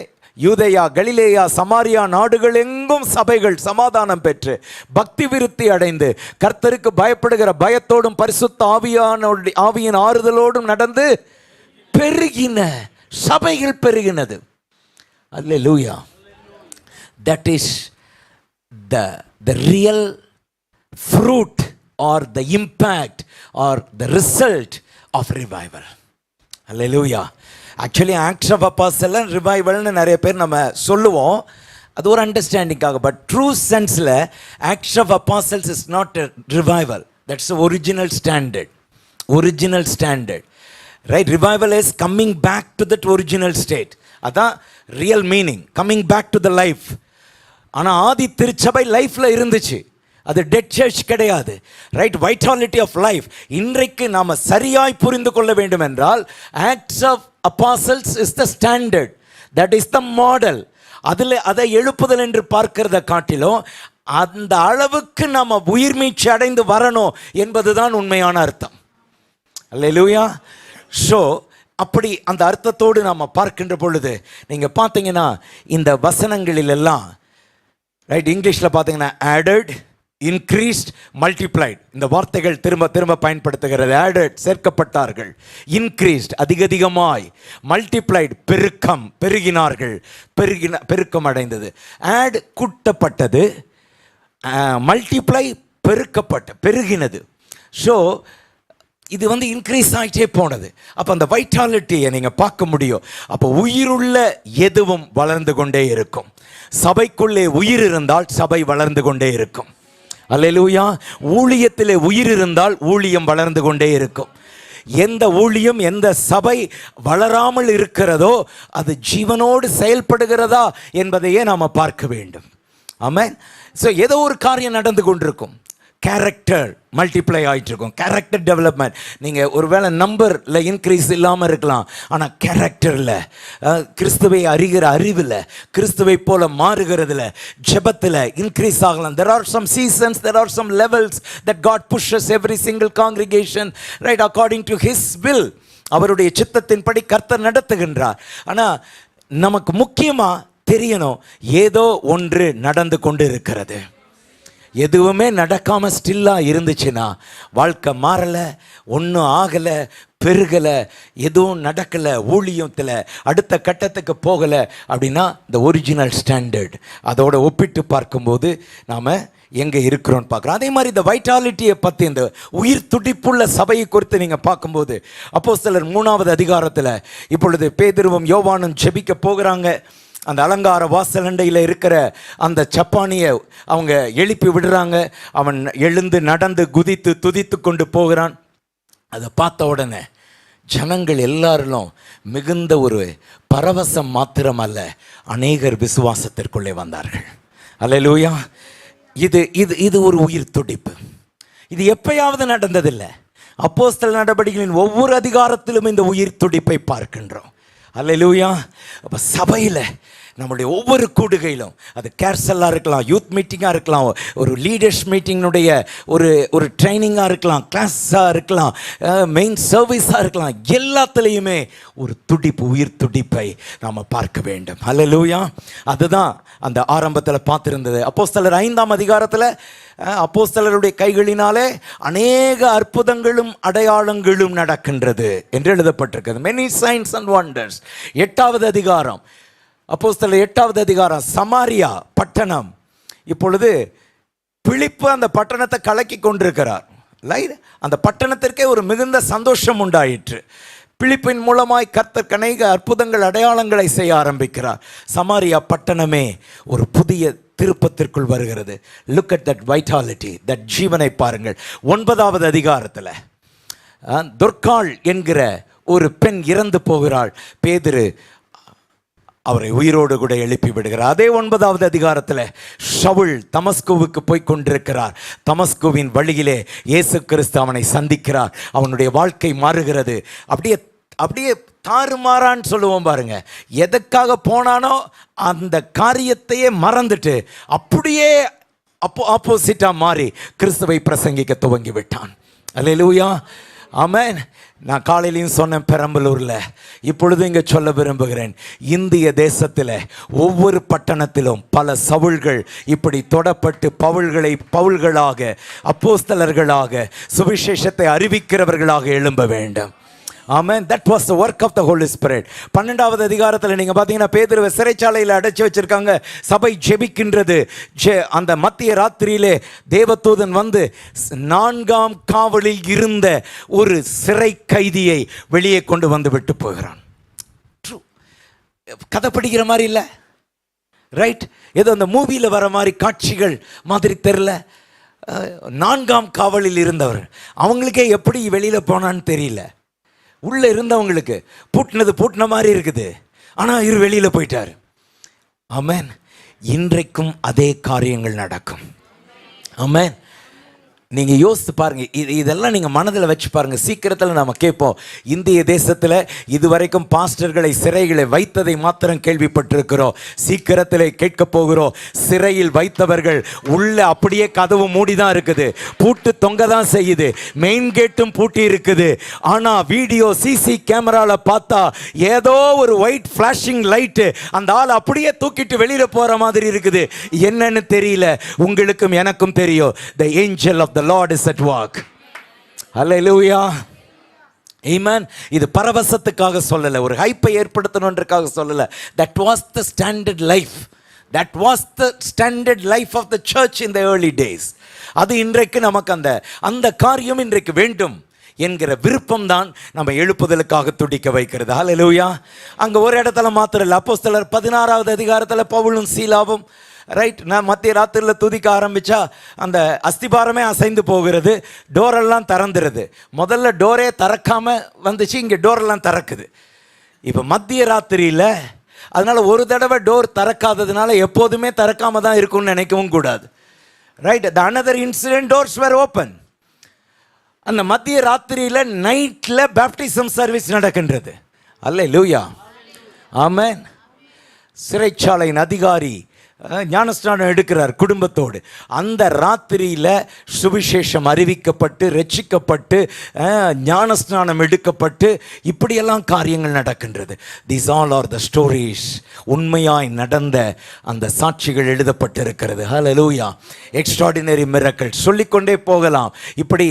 யூதேயா, கலிலேயா, சமாரியா நாடுகள் எங்கும் சபைகள் சமாதானம் பெற்று பக்தி விருத்தி அடைந்து கர்த்தருக்கு பயப்படுகிற பயத்தோடும் பரிசுத்த ஆவியின் ஆறுதலோடும் நடந்து பெருகின. சபைகள் பெருகினது. அல்லேலூயா. That is the real fruit or the impact or the result of revival. Hallelujah. Actually Acts of Apostles and revival னு நிறைய பேர் நம்ம சொல்லுவோம், அது ஒரு அண்டர்ஸ்டாண்டிங்காக. பட் ட்ரூ சென்ஸில் Acts of Apostles is not a revival. That's the original standard. Original standard. Right? Revival is coming back to that original state. அதான் real meaning, coming back to the life. ஆனால் ஆதி திருச்சபை லைஃப்பில் இருந்துச்சு, அது dead church கிடையாது. Right? Vitality of life. இன்றைக்கு நாம் சரியாய் புரிந்து கொள்ள வேண்டும் என்றால் ஆக்ட்ஸ் ஆஃப் அப்போஸ்தலர்ஸ் is the standard, that is the model. அதில் அதை எழுப்புதல் என்று பார்க்கிறத காட்டிலும் அந்த அளவுக்கு நாம் உயிர் மீட்சி அடைந்து வரணும் என்பதுதான் உண்மையான அர்த்தம். அல்லேலூயா. ஸோ அப்படி அந்த அர்த்தத்தோடு நாம் பார்க்கின்ற பொழுது நீங்கள் பார்த்தீங்கன்னா இந்த வசனங்களிலெல்லாம், ரைட், இங்கிலீஷில் பார்த்தீங்கன்னா ஆடட், இன்க்ரீஸ்ட், மல்டிப்ளைட், இந்த வார்த்தைகள் திரும்ப திரும்ப பயன்படுத்துகிறது. ஆடட் சேர்க்கப்பட்டார்கள், இன்க்ரீஸ்ட் அதிகமாய், மல்டிப்ளைட் பெருக்கம், பெருகினார்கள், பெருக்கம் அடைந்தது. ஆட் கூட்டப்பட்டது, மல்டிப்ளை பெருகினது. ஸோ இது இன்க்ரீஸ் ஆகிட்டே போனது. அப்போ அந்த வைட்டாலிட்டியை நீங்கள் பார்க்க முடியும். அப்போ உயிருள்ள எதுவும் வளர்ந்து கொண்டே இருக்கும். சபைக்குள்ளே உயிர் இருந்தால் சபை வளர்ந்து கொண்டே இருக்கும். அல்லேலூயா. ஊழியத்திலே உயிர் இருந்தால் ஊழியம் வளர்ந்து கொண்டே இருக்கும். எந்த ஊழியம், எந்த சபை வளராமல் இருக்கிறதோ அது ஜீவனோடு செயல்படுகிறதா என்பதையே நாம் பார்க்க வேண்டும். ஆமென். ஸோ ஏதோ ஒரு காரியம் நடந்து கொண்டிருக்கும். கேரக்டர் மல்டிப்ளை ஆகிட்டு இருக்கும், கேரக்டர் டெவலப்மெண்ட். நீங்கள் ஒருவேளை நம்பரில் இன்க்ரீஸ் இல்லாமல் இருக்கலாம், ஆனால் கேரக்டரில், கிறிஸ்துவை அறிகிற அறிவில், கிறிஸ்துவை போல மாறுகிறதுல, ஜெபத்தில் இன்க்ரீஸ் ஆகலாம். There are some seasons, there are some levels that God pushes every single congregation, right, according to His will. அவருடைய சித்தத்தின்படி கர்த்தர் நடத்துகின்றார். ஆனால் நமக்கு முக்கியமாக தெரியணும், ஏதோ ஒன்று நடந்து கொண்டு இருக்கிறது. எதுவுமே நடக்காமல் ஸ்டில்லாக இருந்துச்சுன்னா வாழ்க்கை மாறலை, ஒன்றும் ஆகலை, பெருகலை, எதுவும் நடக்கலை, ஊழியத்தில் அடுத்த கட்டத்துக்கு போகலை அப்படின்னா இந்த ஒரிஜினல் ஸ்டாண்டர்ட் அதோட ஒப்பிட்டு பார்க்கும்போது நாம் எங்கே இருக்கிறோன்னு பார்க்குறோம். அதே மாதிரி இந்த வைட்டாலிட்டியை பற்றி, இந்த உயிர் துடிப்புள்ள சபையை குறித்து நீங்கள் பார்க்கும்போது அப்போஸ்தலர் 3வது அதிகாரத்தில் இப்பொழுது பேதுருவும் யோவானும் ஜெபிக்க போகிறாங்க. அந்த அலங்கார வாசலண்டையில் இருக்கிற அந்த சப்பானியை அவங்க எழுப்பி விடுறாங்க. அவன் எழுந்து நடந்து குதித்து துதித்து கொண்டு போகிறான். அதை பார்த்த உடனே ஜனங்கள் எல்லாரும் மிகுந்த ஒரு பரவசம் மாத்திரமல்ல, அநேகர் விசுவாசத்திற்குள்ளே வந்தார்கள். அல்லேலூயா. இது இது இது ஒரு உயிர் துடிப்பு. இது எப்பயாவது நடந்ததில்லை. அப்போஸ்தலர் நடபடிகளின் ஒவ்வொரு அதிகாரத்திலும் இந்த உயிர் துடிப்பை பார்க்கின்றோம். அல்லேலூயா. அப்போ சபையில் நம்முடைய ஒவ்வொரு கூடுகையிலும், அது கேர்சல்லாக இருக்கலாம், யூத் மீட்டிங்காக இருக்கலாம், ஒரு லீடர்ஸ் மீட்டிங்கினுடைய ஒரு ட்ரைனிங்காக இருக்கலாம், கிளாஸாக இருக்கலாம், மெயின் சர்வீஸாக இருக்கலாம், எல்லாத்துலேயுமே ஒரு துடிப்பு, உயிர் துடிப்பை நாம் பார்க்க வேண்டும். அல்லேலூயா. அதுதான் அந்த ஆரம்பத்தில் பார்த்துருந்தது. அப்போஸ்தலர் 5ஆம் அதிகாரத்தில் அப்போஸ்தலருடைய கைகளினாலே அநேக அற்புதங்களும் அடையாளங்களும் நடக்கின்றது என்று எழுதப்பட்டிருக்கிறது. Many signs and wonders. 8வது அதிகாரம், அப்போஸ்தலர் 8வது அதிகாரம், சமாரியா பட்டணம். இப்பொழுது பிலிப்பு அந்த பட்டணத்தை கலக்கி கொண்டிருக்கிறார். அந்த பட்டணத்திற்கே ஒரு மிகுந்த சந்தோஷம் உண்டாயிற்று. பிலிப்பின் மூலமாய் கர்த்தர் அநேக அற்புதங்கள் அடையாளங்களை செய்ய ஆரம்பிக்கிறார். சமாரியா பட்டணமே ஒரு புதிய திருப்பத்திற்குள் வருகிறது. Look at that vitality, that ஜீவனை பாருங்கள். 9வது அதிகாரத்தில் துர்காள் என்கிற ஒரு பெண் இறந்து போகிறாள். பேதுரு அவரை உயிரோடு கூட எழுப்பி விடுகிறார். அதே 9வது அதிகாரத்தில் ஷவுல் தமஸ்குவுக்கு போய் கொண்டிருக்கிறார். தமஸ்குவின் வழியிலே இயேசு கிறிஸ்து அவனை சந்திக்கிறார். அவனுடைய வாழ்க்கை மாறுகிறது. அப்படியே தாறுமாறான்னு சொல்லுவோம் பாருங்க. எதுக்காக போனானோ அந்த காரியத்தையே மறந்துட்டு அப்படியே ஆப்போசிட்டாக மாறி கிறிஸ்துவை பிரசங்கிக்க துவங்கி விட்டான். அல்லேலூயா. ஆமென். நான் காலையிலையும் சொன்னேன் பெரம்பலூரில், இப்பொழுது இங்கே சொல்ல விரும்புகிறேன். இந்திய தேசத்தில் ஒவ்வொரு பட்டணத்திலும் பல சவுல்கள் இப்படி தொடப்பட்டு பவுல்களாக அப்போஸ்தலர்களாக சுவிசேஷத்தை அறிவிக்கிறவர்களாக எழும்ப வேண்டும். Amen. That was the work of the Holy Spirit. 12வது அதிகாரத்தில் நீங்கள் பார்த்தீங்கன்னா பேதுருவை சிறைச்சாலையில் அடைச்சி வச்சிருக்காங்க. சபை ஜெபிக்கின்றது. அந்த மத்திய ராத்திரியிலே தேவதூதன் வந்து 4ஆம் காவலில் இருந்த ஒரு சிறை கைதியை வெளியே கொண்டு வந்து விட்டு போகிறான். கதை படிக்கிற மாதிரி இல்லை, ரைட்? ஏதோ அந்த மூவியில் வர மாதிரி காட்சிகள் மாதிரி தெரில. 4ஆம் காவலில் இருந்தவர், அவங்களுக்கே எப்படி வெளியில் போனான்னு தெரியல. உள்ளே இருந்தவங்களுக்கு பூட்டின மாதிரி இருக்குது, ஆனால் இவர் வெளியில் போயிட்டார். ஆமென். இன்றைக்கும் அதே காரியங்கள் நடக்கும். ஆமென். நீங்கள் யோசித்து பாருங்கள். இதெல்லாம் நீங்கள் மனதில் வச்சு பாருங்கள். சீக்கிரத்தில் நம்ம கேட்போம். இந்திய தேசத்தில் இதுவரைக்கும் பாஸ்டர்களை சிறைகளை வைத்ததை மாத்திரம் கேள்விப்பட்டிருக்கிறோம். சீக்கிரத்தில் கேட்க போகிறோம். சிறையில் வைத்தவர்கள் உள்ள அப்படியே கதவு மூடி தான் இருக்குது, பூட்டு தொங்க தான் செய்யுது, மெயின் கேட்டும் பூட்டி இருக்குது. ஆனால் வீடியோ சிசி கேமராவில் பார்த்தா ஏதோ ஒரு ஒயிட் ஃப்ளாஷிங் லைட்டு அந்த ஆள் அப்படியே தூக்கிட்டு வெளியில் போகிற மாதிரி இருக்குது. என்னன்னு தெரியல. உங்களுக்கும் எனக்கும் தெரியும். The angel of the Lord is at work. Hallelujah. Amen. இது பரவசத்துக்காக சொல்லல, ஒரு ஹைப்பை ஏற்படுத்தணுன்றதுக்காக சொல்லல. That was the standard life. That was the standard life of the church in the early days. அது இன்றைக்கு நமக்கு அந்த காரியம் இன்றைக்கு வேண்டும் என்கிற விருப்பம் தான் நம்ம எழுப்புதலுக்காக துடிக்க வைக்கிறது. ஹல்லேலூயா. அங்கே ஒரு இடத்துல மாத்திரம் இல்லை. அப்போஸ்தலர் 16வது அதிகாரத்தில் பவுலும் சீலாவும், ரைட், நான் மத்திய ராத்திரியில் துதிக்க ஆரம்பித்தா அந்த அஸ்திபாரமே அசைந்து போகிறது, டோரெல்லாம் திறந்துருது. முதல்ல டோரே திறக்காமல் வந்துச்சு, இங்கே டோரெல்லாம் திறக்குது. இப்போ மத்திய ராத்திரியில், அதனால் ஒரு தடவை டோர் திறக்காததுனால எப்போதுமே திறக்காம தான் இருக்கும்னு நினைக்கவும் கூடாது. Right. The another incident, doors were open. அந்த மத்திய ராத்திரியில் நைட்டில் பேப்டிசம் சர்வீஸ் நடக்கின்றது. அல்லேலூயா. ஆமென். சிறைச்சாலையின் அதிகாரி ஞானஸ்நானம் எடுக்கிறார் குடும்பத்தோடு. அந்த ராத்திரியில் சுவிசேஷம் அறிவிக்கப்பட்டு ரட்சிக்கப்பட்டு ஞானஸ்நானம் எடுக்கப்பட்டு இப்படியெல்லாம் காரியங்கள் நடக்கின்றது. These all R the stories. உண்மையாய் நடந்த அந்த சாட்சிகள் எழுதப்பட்டிருக்கிறது. ஹல்லேலூயா. எக்ஸ்ட்ராடினரி மிரக்கிள் சொல்லிக்கொண்டே போகலாம். இப்படி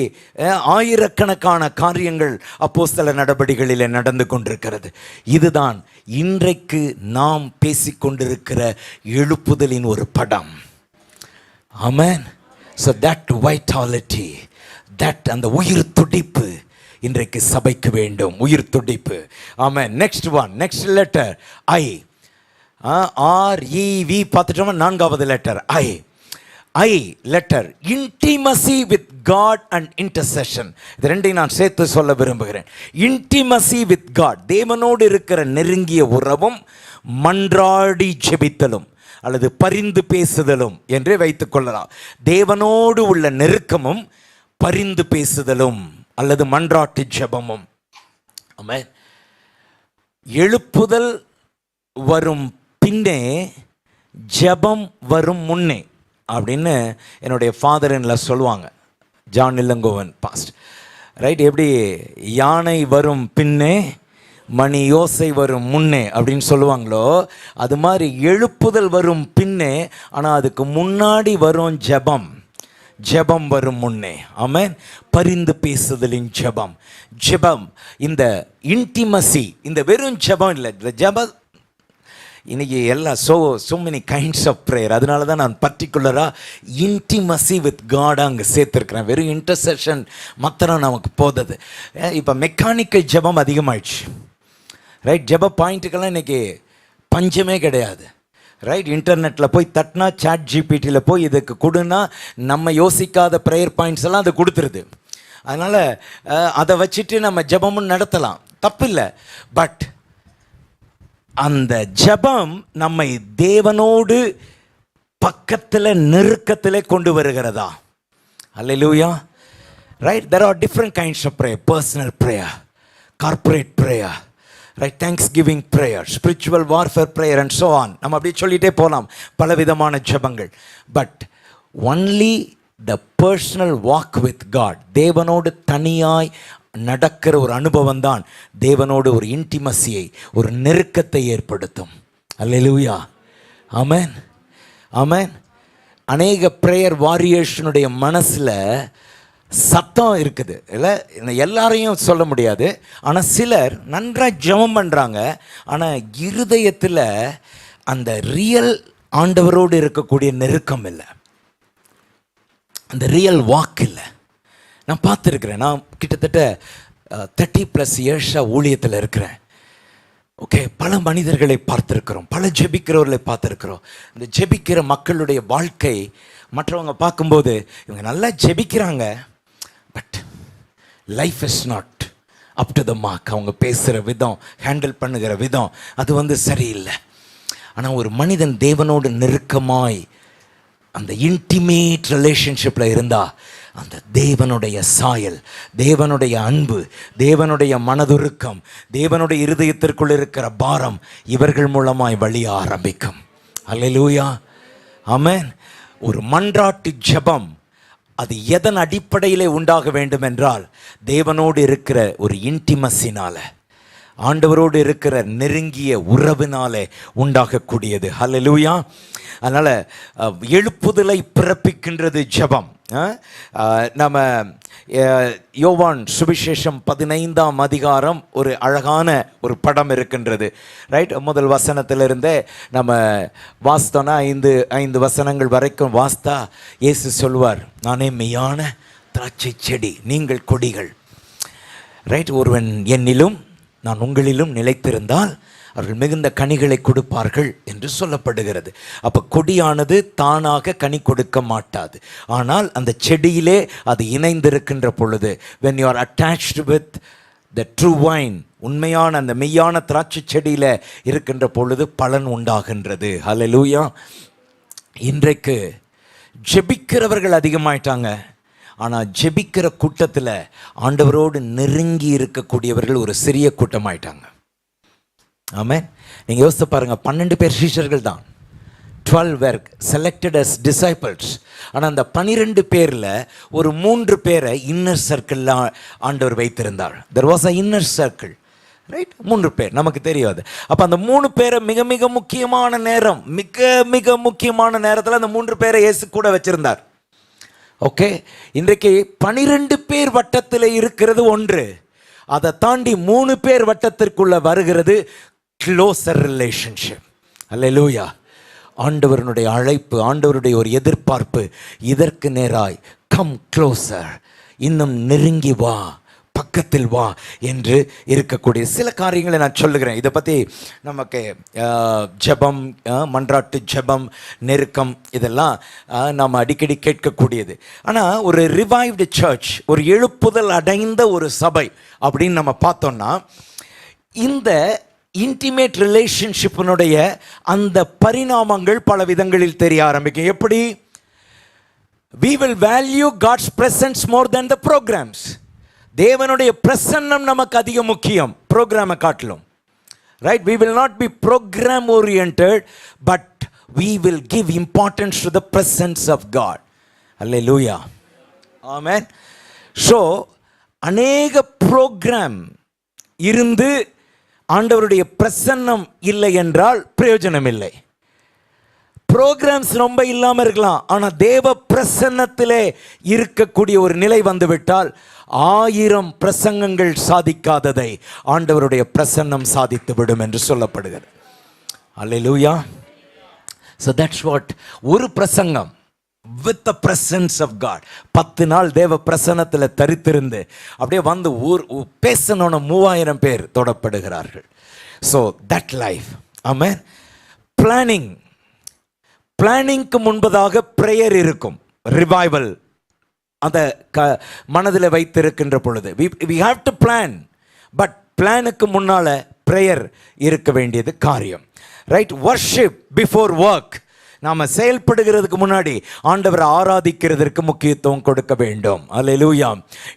ஆயிரக்கணக்கான காரியங்கள் அப்போஸ்தல நடபடிகளிலே நடந்து கொண்டிருக்கிறது. இதுதான் இன்றைக்கு நாம் பேசிக்கொண்டிருக்கிற எழுப்புதலின் ஒரு படம். ஆமென். So that vitality, that அந்த உயிர் துடிப்பு இன்றைக்கு சபைக்கு வேண்டும். உயிர் துடிப்பு. Amen. Next one, next letter I. REV பார்த்துட்டோமா? 4வது letter I. I letter intimacy with God and intercession. இது ரெண்டையும் நான் சேர்த்து சொல்ல விரும்புகிறேன். இன்டிமசி வித் காட், தேவனோடு இருக்கிற நெருங்கிய உறவும் மன்றாடி ஜெபித்தலும் அல்லது பரிந்து பேசுதலும் என்றே வைத்துக் கொள்ளலாம். தேவனோடு உள்ள நெருக்கமும் பரிந்து பேசுதலும் அல்லது மன்றாட்டு ஜெபமும். ஆமென். எழுப்புதல் வரும் பின்னே ஜெபம் வரும் முன்னே அப்படின்னு என்னுடைய ஃபாதர் இன்ல சொல்லுவாங்க, ஜான் இளங்கோவன் பாஸ்ட். ரைட்? எப்படி யானை வரும் பின்னே மணி யோசை வரும் முன்னே அப்படின்னு சொல்லுவாங்களோ, அது மாதிரி எழுப்புதல் வரும் பின்னே, ஆனால் அதுக்கு முன்னாடி வரும் ஜெபம். ஜெபம் வரும் முன்னே. ஆமென். பரிந்து பேசுதலின் ஜெபம். ஜெபம், இந்த இன்டிமசி, இந்த வெறும் ஜெபம் இல்லை, இந்த ஜெபம் இன்னைக்கு எல்லாம் so many kinds of prayer. அதனால தான் நான் பர்டிகுலராக இன்டிமசி வித் காட் அங்கே சேர்த்துருக்கிறேன். வெறும் இன்டர்செஷன் மாத்திரம் நமக்கு போதது. இப்போ மெக்கானிக்கல் ஜெபம் அதிகமாயிடுச்சு. ரைட்? ஜெப பாயிண்ட்டுக்கெல்லாம் இன்றைக்கி பஞ்சமே கிடையாது. ரைட்? இன்டர்நெட்டில் போய் தட்டினா, சாட் ஜிபிடியில் போய் இதுக்கு கொடுன்னா நம்ம யோசிக்காத ப்ரேயர் பாயிண்ட்ஸ் எல்லாம் அது கொடுத்துருது. அதனால் அதை வச்சுட்டு நம்ம ஜெபமும் நடத்தலாம், தப்பில்லை. பட் அந்த ஜெபம் நம்மை தேவனோடு பக்கத்தில் நெருக்கத்தில் கொண்டு வருகிறதா? அல்லேலூயா. Right? there are different kinds of prayer. Personal prayer, corporate prayer, right? Thanksgiving prayer, spiritual warfare prayer and so on. நம்ம அப்படியே சொல்லிகிட்டே போகலாம் பலவிதமான ஜெபங்கள். But only the personal walk with God, தேவனோடு தனியாய் நடக்கிற ஒரு அனுபவம் தான் தேவனோடு ஒரு இன்டிமசியை, ஒரு நெருக்கத்தை ஏற்படுத்தும். அல்லேலூயா. ஆமென். ஆமென். அநேக ப்ரேயர் வாரியர்ஸனுடைய மனசில் சத்தம் இருக்குது இல்லை, எல்லாரையும் சொல்ல முடியாது. ஆனால் சிலர் நன்றாக ஜெபம் பண்ணுறாங்க, ஆனால் இருதயத்தில் அந்த ரியல் ஆண்டவரோடு இருக்கக்கூடிய நெருக்கம் இல்லை, அந்த ரியல் வாக் இல்லை. நான் பார்த்துருக்குறேன். நான் கிட்டத்தட்ட 30+ இயர்ஸாக ஊழியத்தில் இருக்கிறேன். ஓகே, பல மனிதர்களை பார்த்துருக்குறோம், பல ஜெபிக்கிறவர்களை பார்த்துருக்குறோம். இந்த ஜெபிக்கிற மக்களுடைய வாழ்க்கை மற்றவங்க பார்க்கும்போது இவங்க நல்லா ஜெபிக்கிறாங்க, but life is not up to the mark. அவங்க பேசுகிற விதம், ஹேண்டில் பண்ணுகிற விதம் அது சரியில்லை. ஆனால் ஒரு மனிதன் தேவனோடு நெருக்கமாய் அந்த இன்டிமேட் ரிலேஷன்ஷிப்பில் இருந்தால் அந்த தேவனுடைய சாயல், தேவனுடைய அன்பு, தேவனுடைய மனதுருக்கம், தேவனுடைய இருதயத்திற்குள் இருக்கிற பாரம் இவர்கள் மூலமாய் வழிய ஆரம்பிக்கும். அல்லேலூயா. ஆமென். ஒரு மன்றாட்டு ஜெபம் அது எதன் அடிப்படையிலே உண்டாக வேண்டும் என்றால், தேவனோடு இருக்கிற ஒரு இன்டிமசினால, ஆண்டவரோடு இருக்கிற நெருங்கிய உறவினாலே உண்டாகக்கூடியது. ஹல்லேலூயா. அதனால் எழுப்புதலை பிறப்பிக்கின்றது ஜெபம். நம்ம யோவான் சுவிசேஷம் 15ஆம் அதிகாரம் ஒரு அழகான ஒரு படம் இருக்கின்றது. ரைட்? முதல் வசனத்திலிருந்தே நம்ம வாஸ்தோன்னா 5 வசனங்கள் வரைக்கும் வாஸ்தா இயேசு சொல்வார், நானே மெய்யான திராட்சை செடி, நீங்கள் கொடிகள். ரைட்? ஒருவன் என்னிலும் நான் உங்களிலும் நிலைத்திருந்தால் அவர்கள் மிகுந்த கனிகளை கொடுப்பார்கள் என்று சொல்லப்படுகிறது. அப்போ கொடியானது தானாக கனி கொடுக்க மாட்டாது, ஆனால் அந்த செடியிலே அது இணைந்திருக்கின்ற பொழுது, when you are attached with the true vine, உண்மையான அந்த மெய்யான திராட்சை செடியில் இருக்கின்ற பொழுது பலன் உண்டாகின்றது. ஹல்லேலூயா. இன்றைக்கு ஜெபிக்கிறவர்கள் அதிகமாயிட்டாங்க, ஆனால் ஜெபிக்கிற கூட்டத்தில் ஆண்டவரோடு நெருங்கி இருக்கக்கூடியவர்கள் ஒரு சிறிய கூட்டமாயிட்டாங்க. ஆமென். நீங்கள் யோசித்து பாருங்கள், 12 பேர் சீஷர்கள் தான், 12 were selected as disciples. ஆனால் அந்த 12 பேரில் ஒரு 3 பேரை இன்னர் சர்க்கிளில் ஆண்டவர் வைத்திருந்தார். There was an inner circle, right? 3 பேர் நமக்கு தெரியாது. அப்போ அந்த 3 பேரை மிக மிக முக்கியமான நேரம், மிக மிக முக்கியமான நேரத்தில் அந்த 3 பேரை இயேசு கூட வச்சிருந்தார். ஓகே, இன்றைக்கு 12 பேர் வட்டத்தில் இருக்கிறது ஒன்று, அதை தாண்டி 3 பேர் வட்டத்திற்குள்ள வருகிறது க்ளோசர் ரிலேஷன்ஷிப். அல்லேலூயா. ஆண்டவருடைய அழைப்பு, ஆண்டவருடைய ஒரு எதிர்பார்ப்பு, இதற்கு நேராய் கம் க்ளோசர், இன்னும் நெருங்கி வா, பக்கத்தில் வா என்று இருக்கக்கூடிய சில காரியங்களை நான் சொல்லுகிறேன். இதை பற்றி நமக்கு ஜெபம், மன்றாட்டு ஜெபம், நெருக்கம், இதெல்லாம் நாம் அடிக்கடி கேட்கக்கூடியது. ஆனால் ஒரு ரிவைவ்டு சர்ச், ஒரு எழுப்புதல் அடைந்த ஒரு சபை அப்படின்னு நம்ம பார்த்தோம்னா, இந்த இன்டிமேட் ரிலேஷன்ஷிப்பினுடைய அந்த பரிணாமங்கள் பல விதங்களில் தெரிய ஆரம்பிக்கும். எப்படி? we will value God's presence more than the programs. தேவனுடைய பிரசன்னம் நமக்கு அதிக முக்கியம் ப்ரோக்ராமை காட்டிலும், right? we will not be program oriented, but we will give importance to the presence of God. Hallelujah. Amen. So அநேக ப்ரோக்ராம் இருந்து ஆண்டவருடைய பிரசன்னம் இல்லை என்றால் பிரயோஜனம் இல்லை. ப்ரோக்ராம்ஸ் ரொம்ப இல்லாமல் இருக்கலாம், ஆனால் தேவ பிரசன்னத்திலே இருக்கக்கூடிய ஒரு நிலை வந்துவிட்டால் 1000 பிரசங்கங்கள் சாதிக்காததை ஆண்டவருடைய பிரசன்னம் சாதித்து விடும் என்று சொல்லப்படுகிறது. அல்லேலூயா. So that's what, ஒரு பிரசங்கம் with the presence of God, 10 நாள் தேவ பிரசன்னத்தில் தரித்திருந்து அப்படியே வந்து பேசணும்னு 3000 பேர் தொடப்படுகிறார்கள். So that life. ஆமென். பிளானிங்க்கு முன்பதாக ப்ரேயர் இருக்கும். ரிவைவல் அந்த மனதில் வைத்திருக்கின்ற பொழுது we have to plan, but பிளானுக்கு முன்னால் ப்ரேயர் இருக்க வேண்டியது காரியம், ரைட்? Worship before work. நாம் செயல்படுகிறதுக்கு முன்னாடி ஆண்டவரை ஆராதிக்கிறதற்கு முக்கியத்துவம் கொடுக்க வேண்டும். Hallelujah.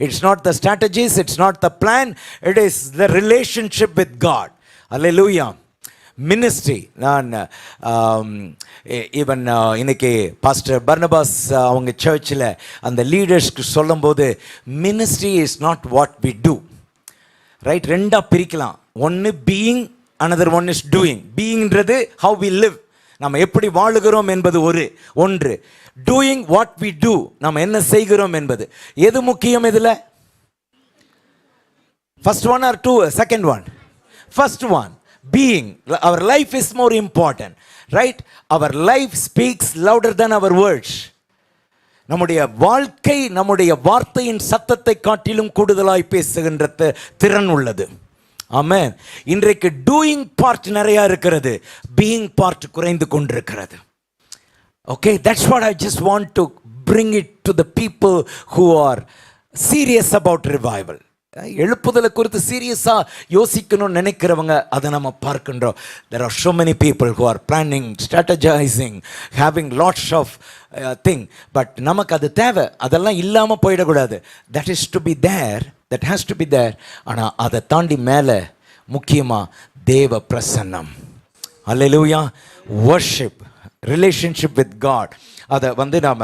It's not the strategies, it's not the plan, it is the relationship with God. Hallelujah. Ministry, நான் ஈவன் இன்னைக்கு பாஸ்டர் பர்னபாஸ் அவங்க சர்ச்சில் அந்த லீடர்ஸ்க்கு சொல்லும்போது, ministry is not what we do, right? ரெண்டாக பிரிக்கலாம். ஒன்று being, another one is doing. பீயிங்ன்றது how we live, நம்ம எப்படி வாழுகிறோம் என்பது ஒன்று. டூயிங் வாட் வி டூ, நம்ம என்ன செய்கிறோம் என்பது. எது முக்கியம் இதில்? First one or two? Second one? First one. Being. Our life is more important, right? Our life speaks louder than our words. நம்முடைய வாழ்க்கை நம்முடைய வார்த்தையின் சத்தத்தை காட்டிலும் கூடுதலாய் பேசுகின்ற திறன் உள்ளது. ஆமென். இன்றைக்கு டூயிங் பார்ட் நிறையா இருக்கிறது, பீயிங் பார்ட் குறைந்து கொண்டிருக்கிறது. Okay, that's what I just want to bring it to the people who are serious about revival. எழுப்புதலை குறித்து சீரியஸாக யோசிக்கணும்னு நினைக்கிறவங்க அதை நம்ம பார்க்கின்றோம். there are so many people who are planning, strategizing, having lots of thing, but நமக்கு அது தேவை. அதெல்லாம் இல்லாமல் போயிடக்கூடாது. that is to be there, that has to be there. ஆனால் அதை தாண்டி மேலே முக்கியமாக தேவ பிரசன்னம். அல்லேலூயா. worship, relationship with God, அதை நாம்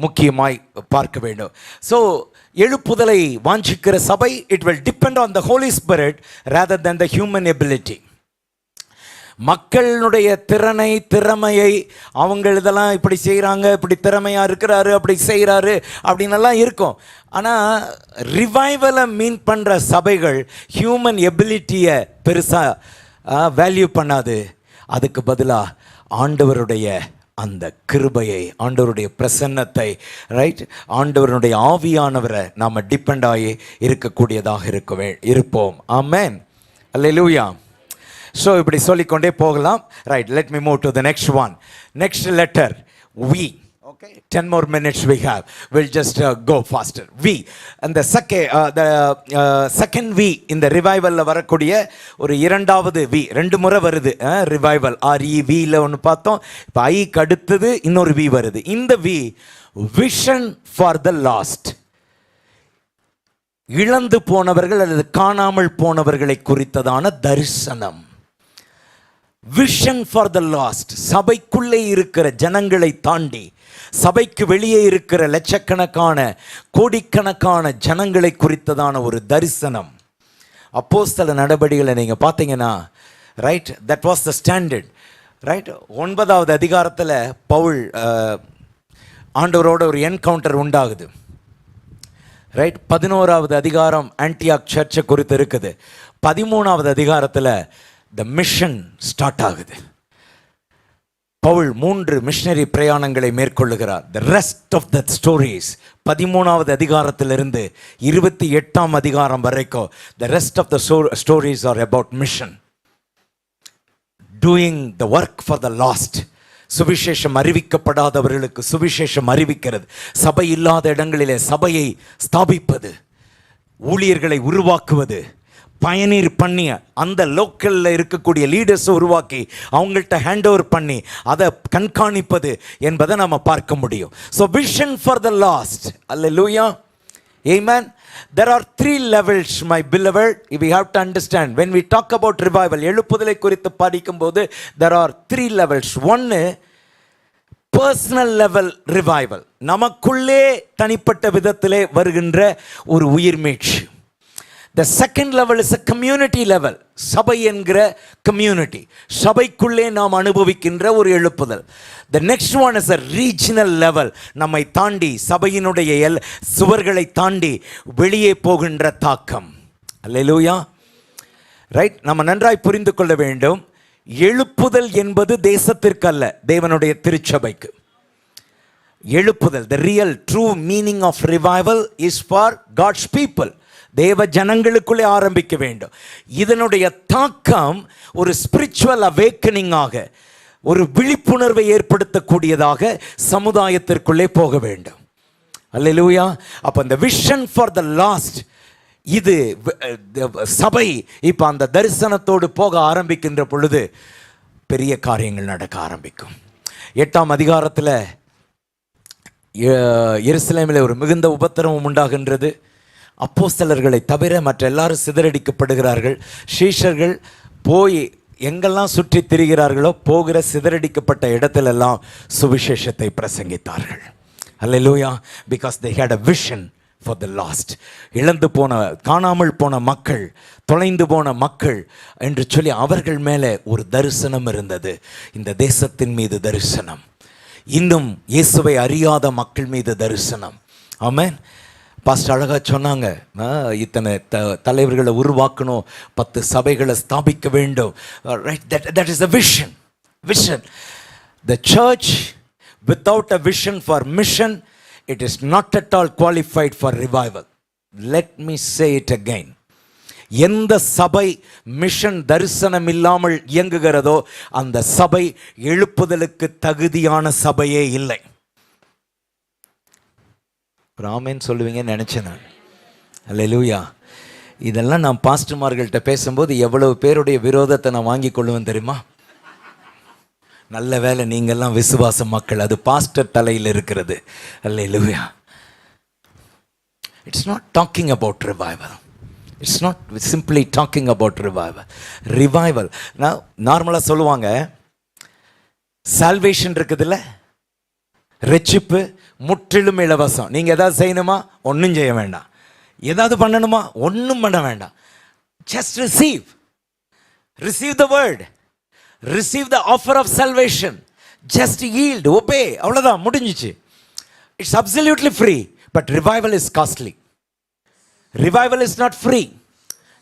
முக்கியமாய் பார்க்க வேண்டும். ஸோ எழுப்புதலை வாஞ்சிக்கிற சபை, it will depend on the Holy Spirit rather than the human ability. மக்களுடைய திறமையை அவங்க இதெல்லாம் இப்படி செய்கிறாங்க, இப்படி திறமையாக இருக்கிறாரு, அப்படி செய்கிறாரு அப்படின்னெல்லாம் இருக்கும். ஆனால் ரிவைவலை மீன் பண்ணுற சபைகள் ஹியூமன் எபிலிட்டியை பெருசாக வேல்யூ பண்ணாது. அதுக்கு பதிலாக ஆண்டவருடைய அந்த கிருபையை, ஆண்டவருடைய பிரசன்னத்தை, ரைட், ஆண்டவருடைய ஆவியானவரை நாம் டிபெண்ட் ஆகி இருக்கக்கூடியதாக இருப்போம். ஆமென். அல்லேலூயா. ஸோ இப்படி சொல்லிக்கொண்டே போகலாம். Right, let me move to the next one. Next letter V. Okay, 10 more minutes we have. We'll just go faster. V. And the second V in the revival வரக்கூடிய ஒரு இரண்டாவது V, ரெண்டு முறை வருது revival. REV ல ஒன்று பார்த்தோம், இப்போ ஐக்கு அடுத்தது இன்னொரு V வருது. இந்த V, vision for the last. இழந்து போனவர்கள் அல்லது காணாமல் போனவர்களை குறித்ததான தரிசனம். Vision for the last. சபைக்குள்ளே இருக்கிற ஜனங்களை தாண்டி சபைக்கு வெளியே இருக்கிற லட்சக்கணக்கான கோடிக்கணக்கான ஜனங்களை குறித்ததான ஒரு தரிசனம். அப்போஸ்தல நடபடிகளை நீங்கள் பார்த்தீங்கன்னா, right, that was the standard. Right, 9வது அதிகாரத்தில் பவுல் ஆண்டவரோட ஒரு என்கவுண்டர் உண்டாகுது. ரைட், 11வது அதிகாரம் ஆன்டியாக் சர்ச்சை குறித்து இருக்குது. 13வது அதிகாரத்தில் த மிஷன் ஸ்டார்ட் ஆகுது. பவுல் 3 மிஷனரி பிரயாணங்களை மேற்கொள்ளுகிறார். The rest of the stories 13வது அதிகாரத்திலிருந்து 28ஆம் அதிகாரம் வரைக்கும் the rest of the stories are about mission, doing the work for the lost. சுவிசேஷம் அறிவிக்கப்படாதவர்களுக்கு சுவிசேஷம் அறிவிக்கிறது, சபை இல்லாத இடங்களிலே சபையை ஸ்தாபிப்பது, ஊழியர்களை உருவாக்குவது, பயனீர் பண்ணி அந்த லோக்கலில் இருக்கக்கூடிய லீடர்ஸை உருவாக்கி அவங்கள்ட்ட ஹேண்ட் ஓவர் பண்ணி அதை கண்காணிப்பது என்பதை நம்ம பார்க்க முடியும். So vision for the last. Hallelujah, amen. There are 3 levels, my beloved. We have to understand when we talk about revival, எழுப்புதலை குறித்து படிக்கும்போது there are 3 levels. ஒன்று பர்சனல் லெவல் ரிவைவல், நமக்குள்ளே தனிப்பட்ட விதத்திலே வருகின்ற ஒரு உயிர்மீட்சி. The second level is a community level. சபை என்கிற கம்யூனிட்டி, சபைக்குள்ளே நாம் அனுபவிக்கின்ற ஒரு எழுப்புதல். The next one is a regional level. நம்மை தாண்டி சபையினுடைய சுவர்களை தாண்டி வெளியே போகின்ற தாக்கம். அல்லேலூயா, ரைட். நம்ம நன்றாய் புரிந்து கொள்ள வேண்டும், எழுப்புதல் என்பது தேசத்திற்கு அல்ல, தேவனுடைய திருச்சபைக்கு. எழுப்புதல், the real true meaning of revival is for God's people. தேவ ஜனங்களுக்குள்ளே ஆரம்பிக்க வேண்டும். இதனுடைய தாக்கம் ஒரு ஸ்பிரிச்சுவல் அவேக்கனிங்காக, ஒரு விழிப்புணர்வை ஏற்படுத்தக்கூடியதாக சமுதாயத்திற்குள்ளே போக வேண்டும். அல்லேலூயா. அப்போ இந்த விஷன் ஃபார் த லாஸ்ட், இது சபை இப்போ அந்த தரிசனத்தோடு போக ஆரம்பிக்கின்ற பொழுது பெரிய காரியங்கள் நடக்க ஆரம்பிக்கும். 8ஆம் அதிகாரத்தில் எருசலேமில் ஒரு மிகுந்த உபத்திரவம் உண்டாகின்றது. அப்போஸ்தலர்களை தவிர மற்ற எல்லாரும் சிதறடிக்கப்படுகிறார்கள். சீஷர்கள் போய் எங்கெல்லாம் சுற்றி திரிகிறார்களோ போகிற சிதறடிக்கப்பட்ட இடத்திலெல்லாம் சுவிசேஷத்தை பிரசங்கித்தார்கள். அல்லேலூயா, because they had a vision for the lost. இழந்து போன, காணாமல் போன மக்கள், தொலைந்து போன மக்கள் என்று சொல்லி அவர்கள் மேலே ஒரு தரிசனம் இருந்தது. இந்த தேசத்தின் மீது தரிசனம், இன்னும் இயேசுவை அறியாத மக்கள் மீது தரிசனம். ஆமென். பாஸ்டர் அழகாக சொன்னாங்க, இத்தனை தலைவர்களை உருவாக்கணும், 10 சபைகளை ஸ்தாபிக்க வேண்டும். Right, that is a vision. Vision. The church without a vision for mission, it is not at all qualified for revival. Let me say it again. எந்த சபை மிஷன் தரிசனம் இல்லாமல் இயங்குகிறதோ அந்த சபை எழுப்புதலுக்கு தகுதியான சபையே இல்லை. ஆமென் சொல்லுவீங்கன்னு நினச்சேன் நான். அல்லேலூயா. இதெல்லாம் நான் பாஸ்டர்மார்கள்ட்ட பேசும்போது எவ்வளவு பேருடைய விரோதத்தை நான் வாங்கி கொள்ளுவேன் தெரியுமா? நல்ல வேலை நீங்கள்லாம் விசுவாச மக்கள், அது பாஸ்டர் தலையில் இருக்கிறது. Hallelujah. It's not talking about revival. It's not simply talking about revival. Revival நான் நார்மலாக சொல்லுவாங்க, சால்வேஷன் இருக்குதுல்ல, ரட்சிப்பு முற்றிலும் இலவசம். நீங்கள் எதாவது செய்யணுமா? ஒன்றும் செய்ய வேண்டாம். ஏதாவது பண்ணணுமா? ஒன்றும் பண்ண வேண்டாம். Just receive, receive the word, receive the offer of salvation, just yield, obey, அவ்வளோதான், முடிஞ்சிச்சு. It's absolutely free. But revival is costly. Revival is not free.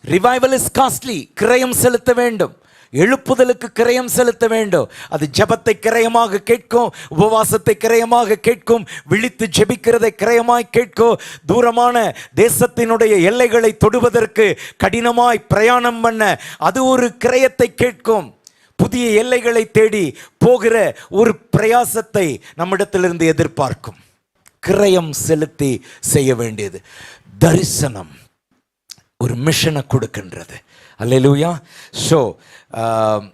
Revival is costly. கிரயம் செலுத்த வேண்டும். எழுப்புதலுக்கு கிரயம் செலுத்த வேண்டும். அது ஜெபத்தை கிரயமாக கேட்கும், உபவாசத்தை கிரயமாக கேட்கும், விழித்து ஜெபிக்கிறதை கிரயமாய் கேட்கும், தூரமான தேசத்தினுடைய எல்லைகளை தொடுவதற்கு கடினமாய் பிரயாணம் பண்ண அது ஒரு கிரயத்தை கேட்கும். புதிய எல்லைகளை தேடி போகிற ஒரு பிரயாசத்தை நம்மிடத்திலிருந்து எதிர்பார்க்கும். கிரயம் செலுத்தி செய்ய வேண்டியது. தரிசனம் ஒரு மிஷனை கொடுக்கின்றது. அல்லேலூயா. ஸோ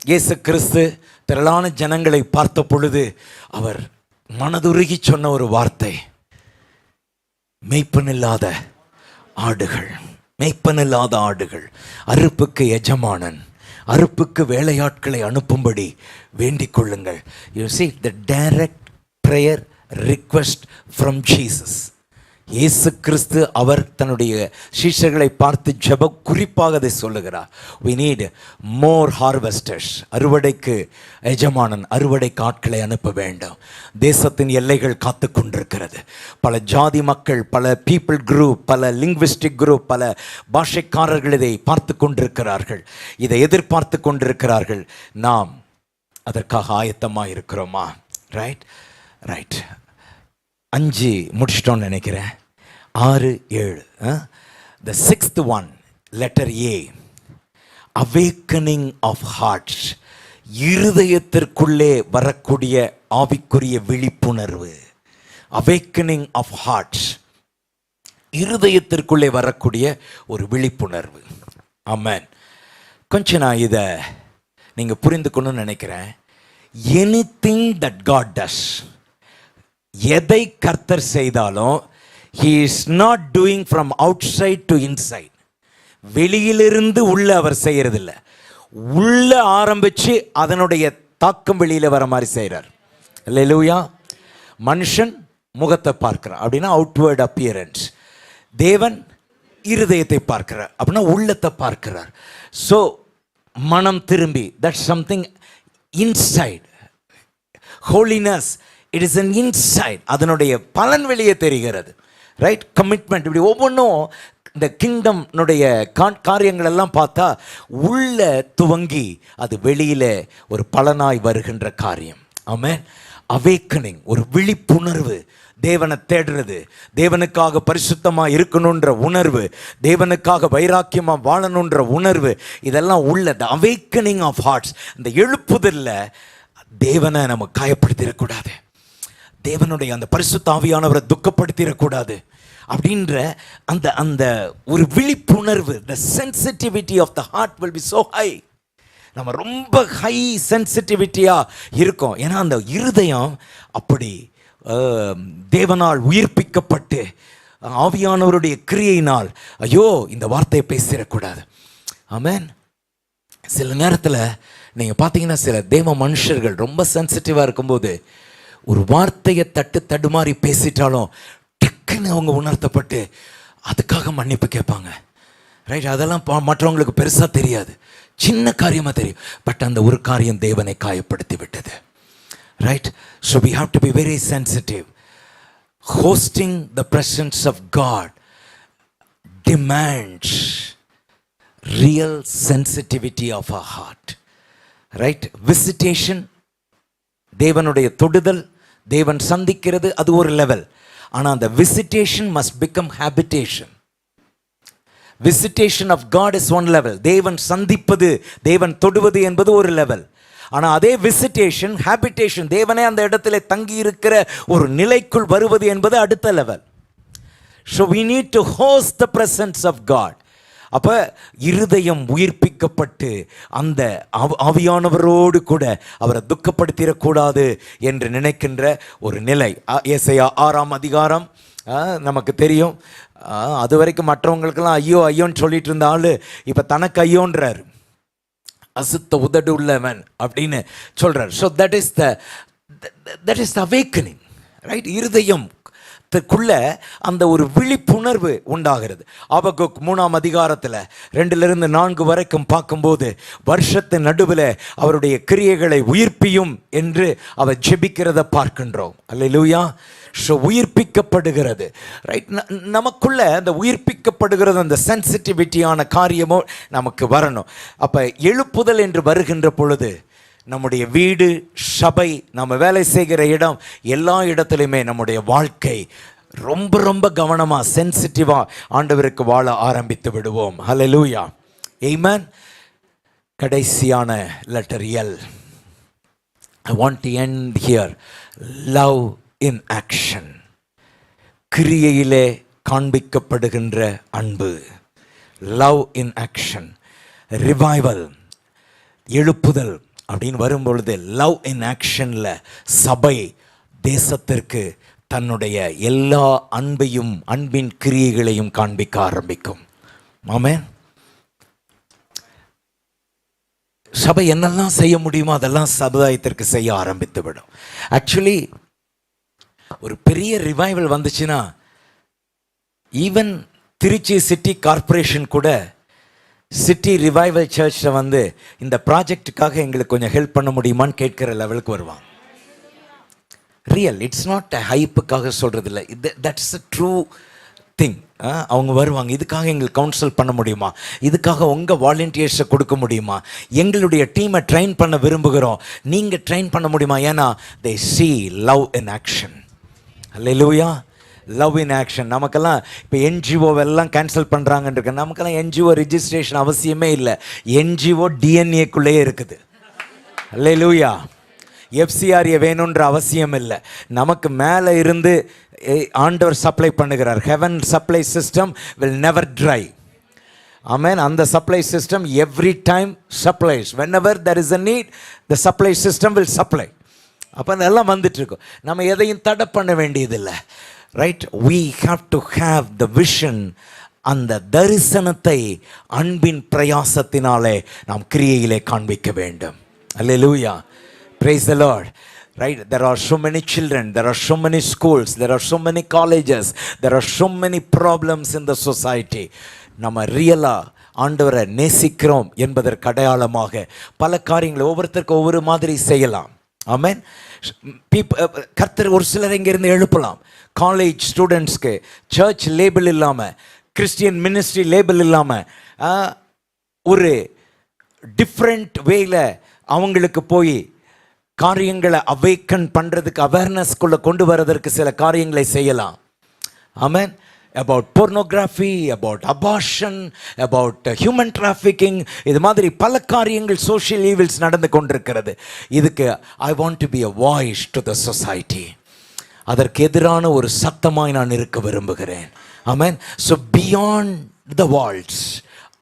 இயேசு கிறிஸ்து திரளான ஜனங்களை பார்த்த பொழுது அவர் மனதுருகி சொன்ன ஒரு வார்த்தை, மெய்ப்பனில்லாத ஆடுகள், மெய்ப்பனில்லாத ஆடுகள், அறுப்புக்கு எஜமானன் அறுப்புக்கு வேலையாட்களை அனுப்பும்படி வேண்டிக் கொள்ளுங்கள். You see the direct prayer request from Jesus. இயேசு கிறிஸ்து அவர் தன்னுடைய சீஷர்களை பார்த்து ஜெப குறிப்பாக அதை சொல்லுகிறார். we need more harvesters. அறுவடைக்கு எஜமானன் அறுவடைக்கு ஆட்களை அனுப்ப வேண்டும். தேசத்தின் எல்லைகள் காத்து கொண்டிருக்கிறது. பல ஜாதி மக்கள், பல பீப்புள் குரூப், பல லிங்குவிஸ்டிக் குரூப், பல பாஷைக்காரர்கள் இதை பார்த்து கொண்டிருக்கிறார்கள், இதை எதிர்பார்த்து கொண்டிருக்கிறார்கள். நாம் அதற்காக ஆயத்தமாக இருக்கிறோமா? ரைட் ரைட் 5 முடிச்சிட்டோன்னு நினைக்கிறேன். 6, 7. The 6th one, letter A, awakening of hearts. இருதயத்திற்குள்ளே வரக்கூடிய ஆவிக்குரிய விழிப்புணர்வு. awakening of hearts, இருதயத்திற்குள்ளே வரக்கூடிய ஒரு விழிப்புணர்வு. ஆமென். கொஞ்சம் நான் இதை நீங்கள் புரிந்துக்கணும்னு நினைக்கிறேன். எனிதிங் தட் காட் டஸ், எதை கர்த்தர் செய்தாலும் he is not doing from outside to inside. வெளியிலிருந்து உள்ள அவர் செய்யறதில்ல, உள்ள ஆரம்பிச்சு அதனுடைய தாக்கம் வெளியில வர மாதிரி செய்கிறார். அல்லேலூயா. மனுஷன் முகத்தை பார்க்கிறார் அப்படின்னா அவுட்வேர்ட் அப்பியரன்ஸ். தேவன் இருதயத்தை பார்க்கிறார் அப்படின்னா உள்ளத்தை பார்க்கிறார். ஸோ மனம் திரும்பி, that's something inside. Holiness, it is an inside. அதனுடைய பலன் வெளியே தெரிகிறது. ரைட், கமிட்மெண்ட், இப்படி ஒவ்வொன்றும் இந்த கிங்டம்னுடைய காரியங்கள் எல்லாம் பார்த்தா உள்ள துவங்கி அது வெளியில ஒரு பலனாய் வருகின்ற காரியம். ஆமென். அவேக்கனிங், ஒரு விழிப்புணர்வு, தேவனை தேடுறது, தேவனுக்காக பரிசுத்தமாக இருக்கணுன்ற உணர்வு, தேவனுக்காக வைராக்கியமாக வாழணுன்ற உணர்வு, இதெல்லாம் உள்ள த அவேக்கனிங் ஆஃப் ஹார்ட்ஸ். இந்த எழுப்புதலில் தேவனை நம்ம காயப்படுத்திடக்கூடாது, தேவனுடைய அந்த பரிசுத்த ஆவியானவரை துக்கப்படுத்திடக்கூடாது அப்படின்ற அந்த அந்த ஒரு விழிப்புணர்வு, the sensitivity of the heart will be so high. நம்ம ரொம்ப ஹை சென்சிட்டிவிட்டியாக இருக்கோம். ஏன்னா அந்த இருதயம் அப்படி தேவனால் உயிர்ப்பிக்கப்பட்டு ஆவியானவருடைய கிரியையினால், ஐயோ இந்த வார்த்தையை பேசிடக்கூடாது. ஆமென். சில நேரத்தில் நீங்கள் பார்த்தீங்கன்னா சில தேவ மனுஷர்கள் ரொம்ப சென்சிட்டிவாக இருக்கும்போது ஒரு வார்த்தையை தடுமாறி பேசிட்டாலும் டக்குன்னு அவங்க உணர்த்தப்பட்டு அதுக்காக மன்னிப்பு கேட்பாங்க. ரைட், அதெல்லாம் மற்றவங்களுக்கு பெருசாக தெரியாது, சின்ன காரியமாக தெரியும். பட் அந்த ஒரு காரியம் தேவனை காயப்படுத்தி விட்டது. Right, so we have to be very sensitive. Hosting the presence of God demands real sensitivity of our heart. Right, visitation, தேவனுடைய தொடுதல், தேவன் சந்திக்கிறது, அது ஒரு லெவல். ஆனால் அந்த visitation must become habitation. Visitation of God is one level. தேவன் சந்திப்பது, தேவன் தொடுவது என்பது ஒரு லெவல். ஆனால் அதே விசிட்டேஷன், ஹேபிடேஷன், தேவனே அந்த இடத்துல தங்கி இருக்கிற ஒரு நிலைக்குள் வருவது என்பது அடுத்த level. So we need to host the presence of God. அப்போ இருதயம் உயிர்ப்பிக்கப்பட்டு அந்த ஆவியானவரோடு கூட அவரை துக்கப்படுத்திடக்கூடாது என்று நினைக்கின்ற ஒரு நிலை. ஏசாயா 6ஆம் அதிகாரம் நமக்கு தெரியும். அது வரைக்கும் மற்றவங்களுக்கெல்லாம் ஐயோ ஐயோன்னு சொல்லிட்டு இருந்த ஆள் இப்போ தனக்கு ஐயோன்றார், அசுத்த உதடு உள்ளவன் அப்படின்னு சொல்றார். So that is the awakening. Right, இருதயம் அந்த ஒரு விழிப்புணர்வு உண்டாகிறது. ஆபகுக் 3ஆம் அதிகாரத்தில் 2-4 வரைக்கும் பார்க்கும்போது வருஷத்தின் நடுவில் அவருடைய கிரியைகளை உயிர்ப்பியும் என்று அவர் ஜெபிக்கிறத பார்க்கின்றோம். அல்லேலூயா. ஸோ உயிர்ப்பிக்கப்படுகிறது. ரைட், நமக்குள்ள அந்த உயிர்ப்பிக்கப்படுகிறது, அந்த சென்சிட்டிவிட்டியான காரியமும் நமக்கு வரணும். அப்போ எழுப்புதல் என்று வருகின்ற பொழுது நம்முடைய வீடு, சபை, நம்ம வேலை செய்கிற இடம், எல்லா இடத்துலையுமே நம்முடைய வாழ்க்கை ரொம்ப ரொம்ப கவனமாக சென்சிட்டிவாக ஆண்டவருக்கு வாழ ஆரம்பித்து விடுவோம். Hallelujah, amen. கடைசியான letter L. I want to end here. Love in action. கிரியையிலே காண்பிக்கப்படுகின்ற அன்பு. Love in action. ரிவைவல், எழுப்புதல் அப்படின்னு வரும்பொழுது லவ் இன் ஆக்ஷனில் சபை தேசத்திற்கு தன்னுடைய எல்லா அன்பையும் அன்பின் கிரியைகளையும் காண்பிக்க ஆரம்பிக்கும். ஆமென். சபை என்னெல்லாம் செய்ய முடியுமோ அதெல்லாம் சமுதாயத்திற்கு செய்ய ஆரம்பித்து விடும். ஆக்சுவலி ஒரு பெரிய ரிவைவல் வந்துச்சுன்னா ஈவன் திருச்சி சிட்டி கார்ப்பரேஷன் கூட சிட்டி ரிவைவல் சர்ச்சில் வந்து இந்த ப்ராஜெக்டுக்காக எங்களுக்கு கொஞ்சம் ஹெல்ப் பண்ண முடியுமான்னு கேட்குற லெவலுக்கு வருவாங்க. ரியல், இட்ஸ் நாட் அ ஹைப்புக்காக சொல்கிறது இல்லை, தட்ஸ் அ ட்ரூ திங். அவங்க வருவாங்க, இதுக்காக எங்களுக்கு கவுன்சில் பண்ண முடியுமா, இதுக்காக உங்கள் வாலண்டியர்ஸை கொடுக்க முடியுமா, எங்களுடைய டீமை ட்ரெயின் பண்ண விரும்புகிறோம், நீங்கள் ட்ரெயின் பண்ண முடியுமா? ஏன்னா they see love in action. Hallelujah, love in action. நமக்கெல்லாம் இப்போ என்ஜிஓவெல்லாம் கேன்சல் பண்ணுறாங்கன்னு நமக்கெல்லாம் என்ஜிஓ ரிஜிஸ்ட்ரேஷன் அவசியமே இல்லை. என்ஜிஓ டிஎன்ஏக்குள்ளேயே இருக்குது. அல்லேலூயா, எஃப்சிஆர்ஏ வேணுன்ற அவசியம் இல்லை. நமக்கு மேலே இருந்து ஆண்டவர் சப்ளை பண்ணுகிறார். Heaven supply system will never dry. Amen. அந்த supply system every time supplies. whenever there is a need, the supply system will supply. அப்போ அதெல்லாம் வந்துட்டுருக்கோம். நம்ம எதையும் தடை பண்ண வேண்டியதில்லை. Right, we have to have the vision. அந்த தரிசனத்தை அன்பின் பிரயாசத்தினாலே நாம் கிரியையிலே காண்பிக்க வேண்டும். அல்லேலூயா, praise the Lord. Right, there are so many children, there are so many schools, there are so many colleges, there are so many problems in the society. நம்ம ரியலாக ஆண்டவரை நேசிக்கிறோம் என்பதற்கு அடையாளமாக பல காரியங்களை ஒவ்வொருத்தருக்கு ஒவ்வொரு மாதிரி செய்யலாம். ஆமென். கர்த்தர் ஒரு சிலர் இங்கிருந்து எழுப்பலாம். காலேஜ் ஸ்டூடெண்ட்ஸ்க்கு சர்ச் லேபிள் இல்லாமல், கிறிஸ்டியன் மினிஸ்ட்ரி லேபிள் இல்லாமல் ஒரு டிஃப்ரெண்ட் வேயில் அவங்களுக்கு போய் காரியங்களை அவேக்கன் பண்ணுறதுக்கு, அவேர்னஸ்குள்ளே கொண்டு வரதற்கு சில காரியங்களை செய்யலாம். ஆமென். about pornography, about abortion, about human trafficking, இது மாதிரி பல காரியங்கள் சோஷியல் ஈவில்ஸ் நடந்து கொண்டிருக்கிறது. இதுக்கு I want to be a voice to the society. அதற்கு எதிரான ஒரு சத்தமாய் நான் இருக்க விரும்புகிறேன். Amen. So beyond the walls,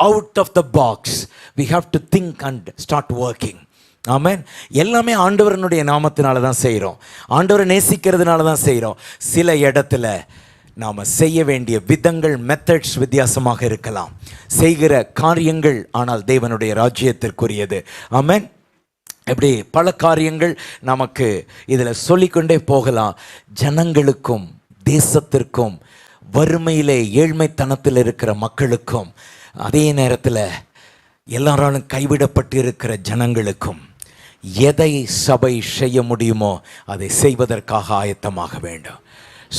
out of the box, we have to think and start working. Amen. எல்லாமே ஆண்டவரனுடைய நாமத்தினால தான் செய்கிறோம், ஆண்டவரை நேசிக்கிறதுனால தான் செய்கிறோம். சில இடத்துல நாம் செய்ய வேண்டிய விதங்கள், மெத்தட்ஸ் வித்தியாசமாக இருக்கலாம், செய்கிற காரியங்கள் ஆனால் தேவனுடைய ராஜ்யத்திற்குரியது. ஆமென். இப்படி பல காரியங்கள் நமக்கு இதில் சொல்லிக்கொண்டே போகலாம். ஜனங்களுக்கும் தேசத்திற்கும், வறுமையிலே ஏழ்மைத்தனத்தில் இருக்கிற மக்களுக்கும், அதே நேரத்தில் எல்லாராலும் கைவிடப்பட்டு இருக்கிற ஜனங்களுக்கும் எதை சபை செய்ய முடியுமோ அதை செய்வதற்காக ஆயத்தமாக வேண்டும்.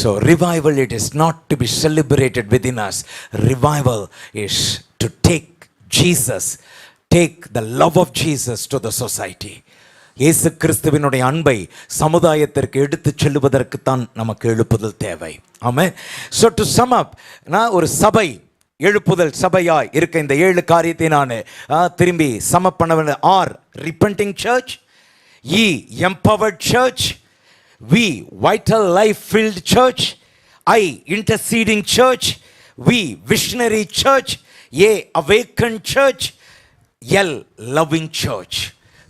So revival, it is not to be celebrated within us. Revival is to take Jesus, take the love of Jesus to the society. இயேசு கிறிஸ்துவினுடைய அன்பை சமுதாயத்திற்கு எடுத்து செல்வதற்கு தான் நமக்கு எழுப்புதல் தேவை. ஆமென். So to sum up, நான் ஒரு சபை எழுப்புதல் சபையாய் இருக்க இந்த 7 காரியத்தை நான் திரும்பி சமப் பண்ண வேண்டும். R repenting church, E empowered church, V vital life filled church, I interceding church, V visionary church, A awakened church, L loving church.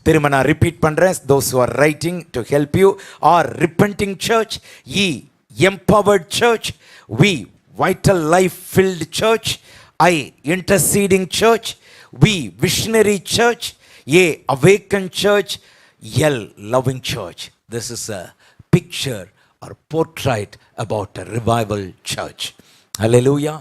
திரும்ப நான் ரிப்பீட் பண்ணுறேன், those who are writing to help you. R repenting church, E empowered church, V vital life filled church, I interceding church, V visionary church, A awakened church, L loving church. This is a picture or portrait about a revival church. Hallelujah.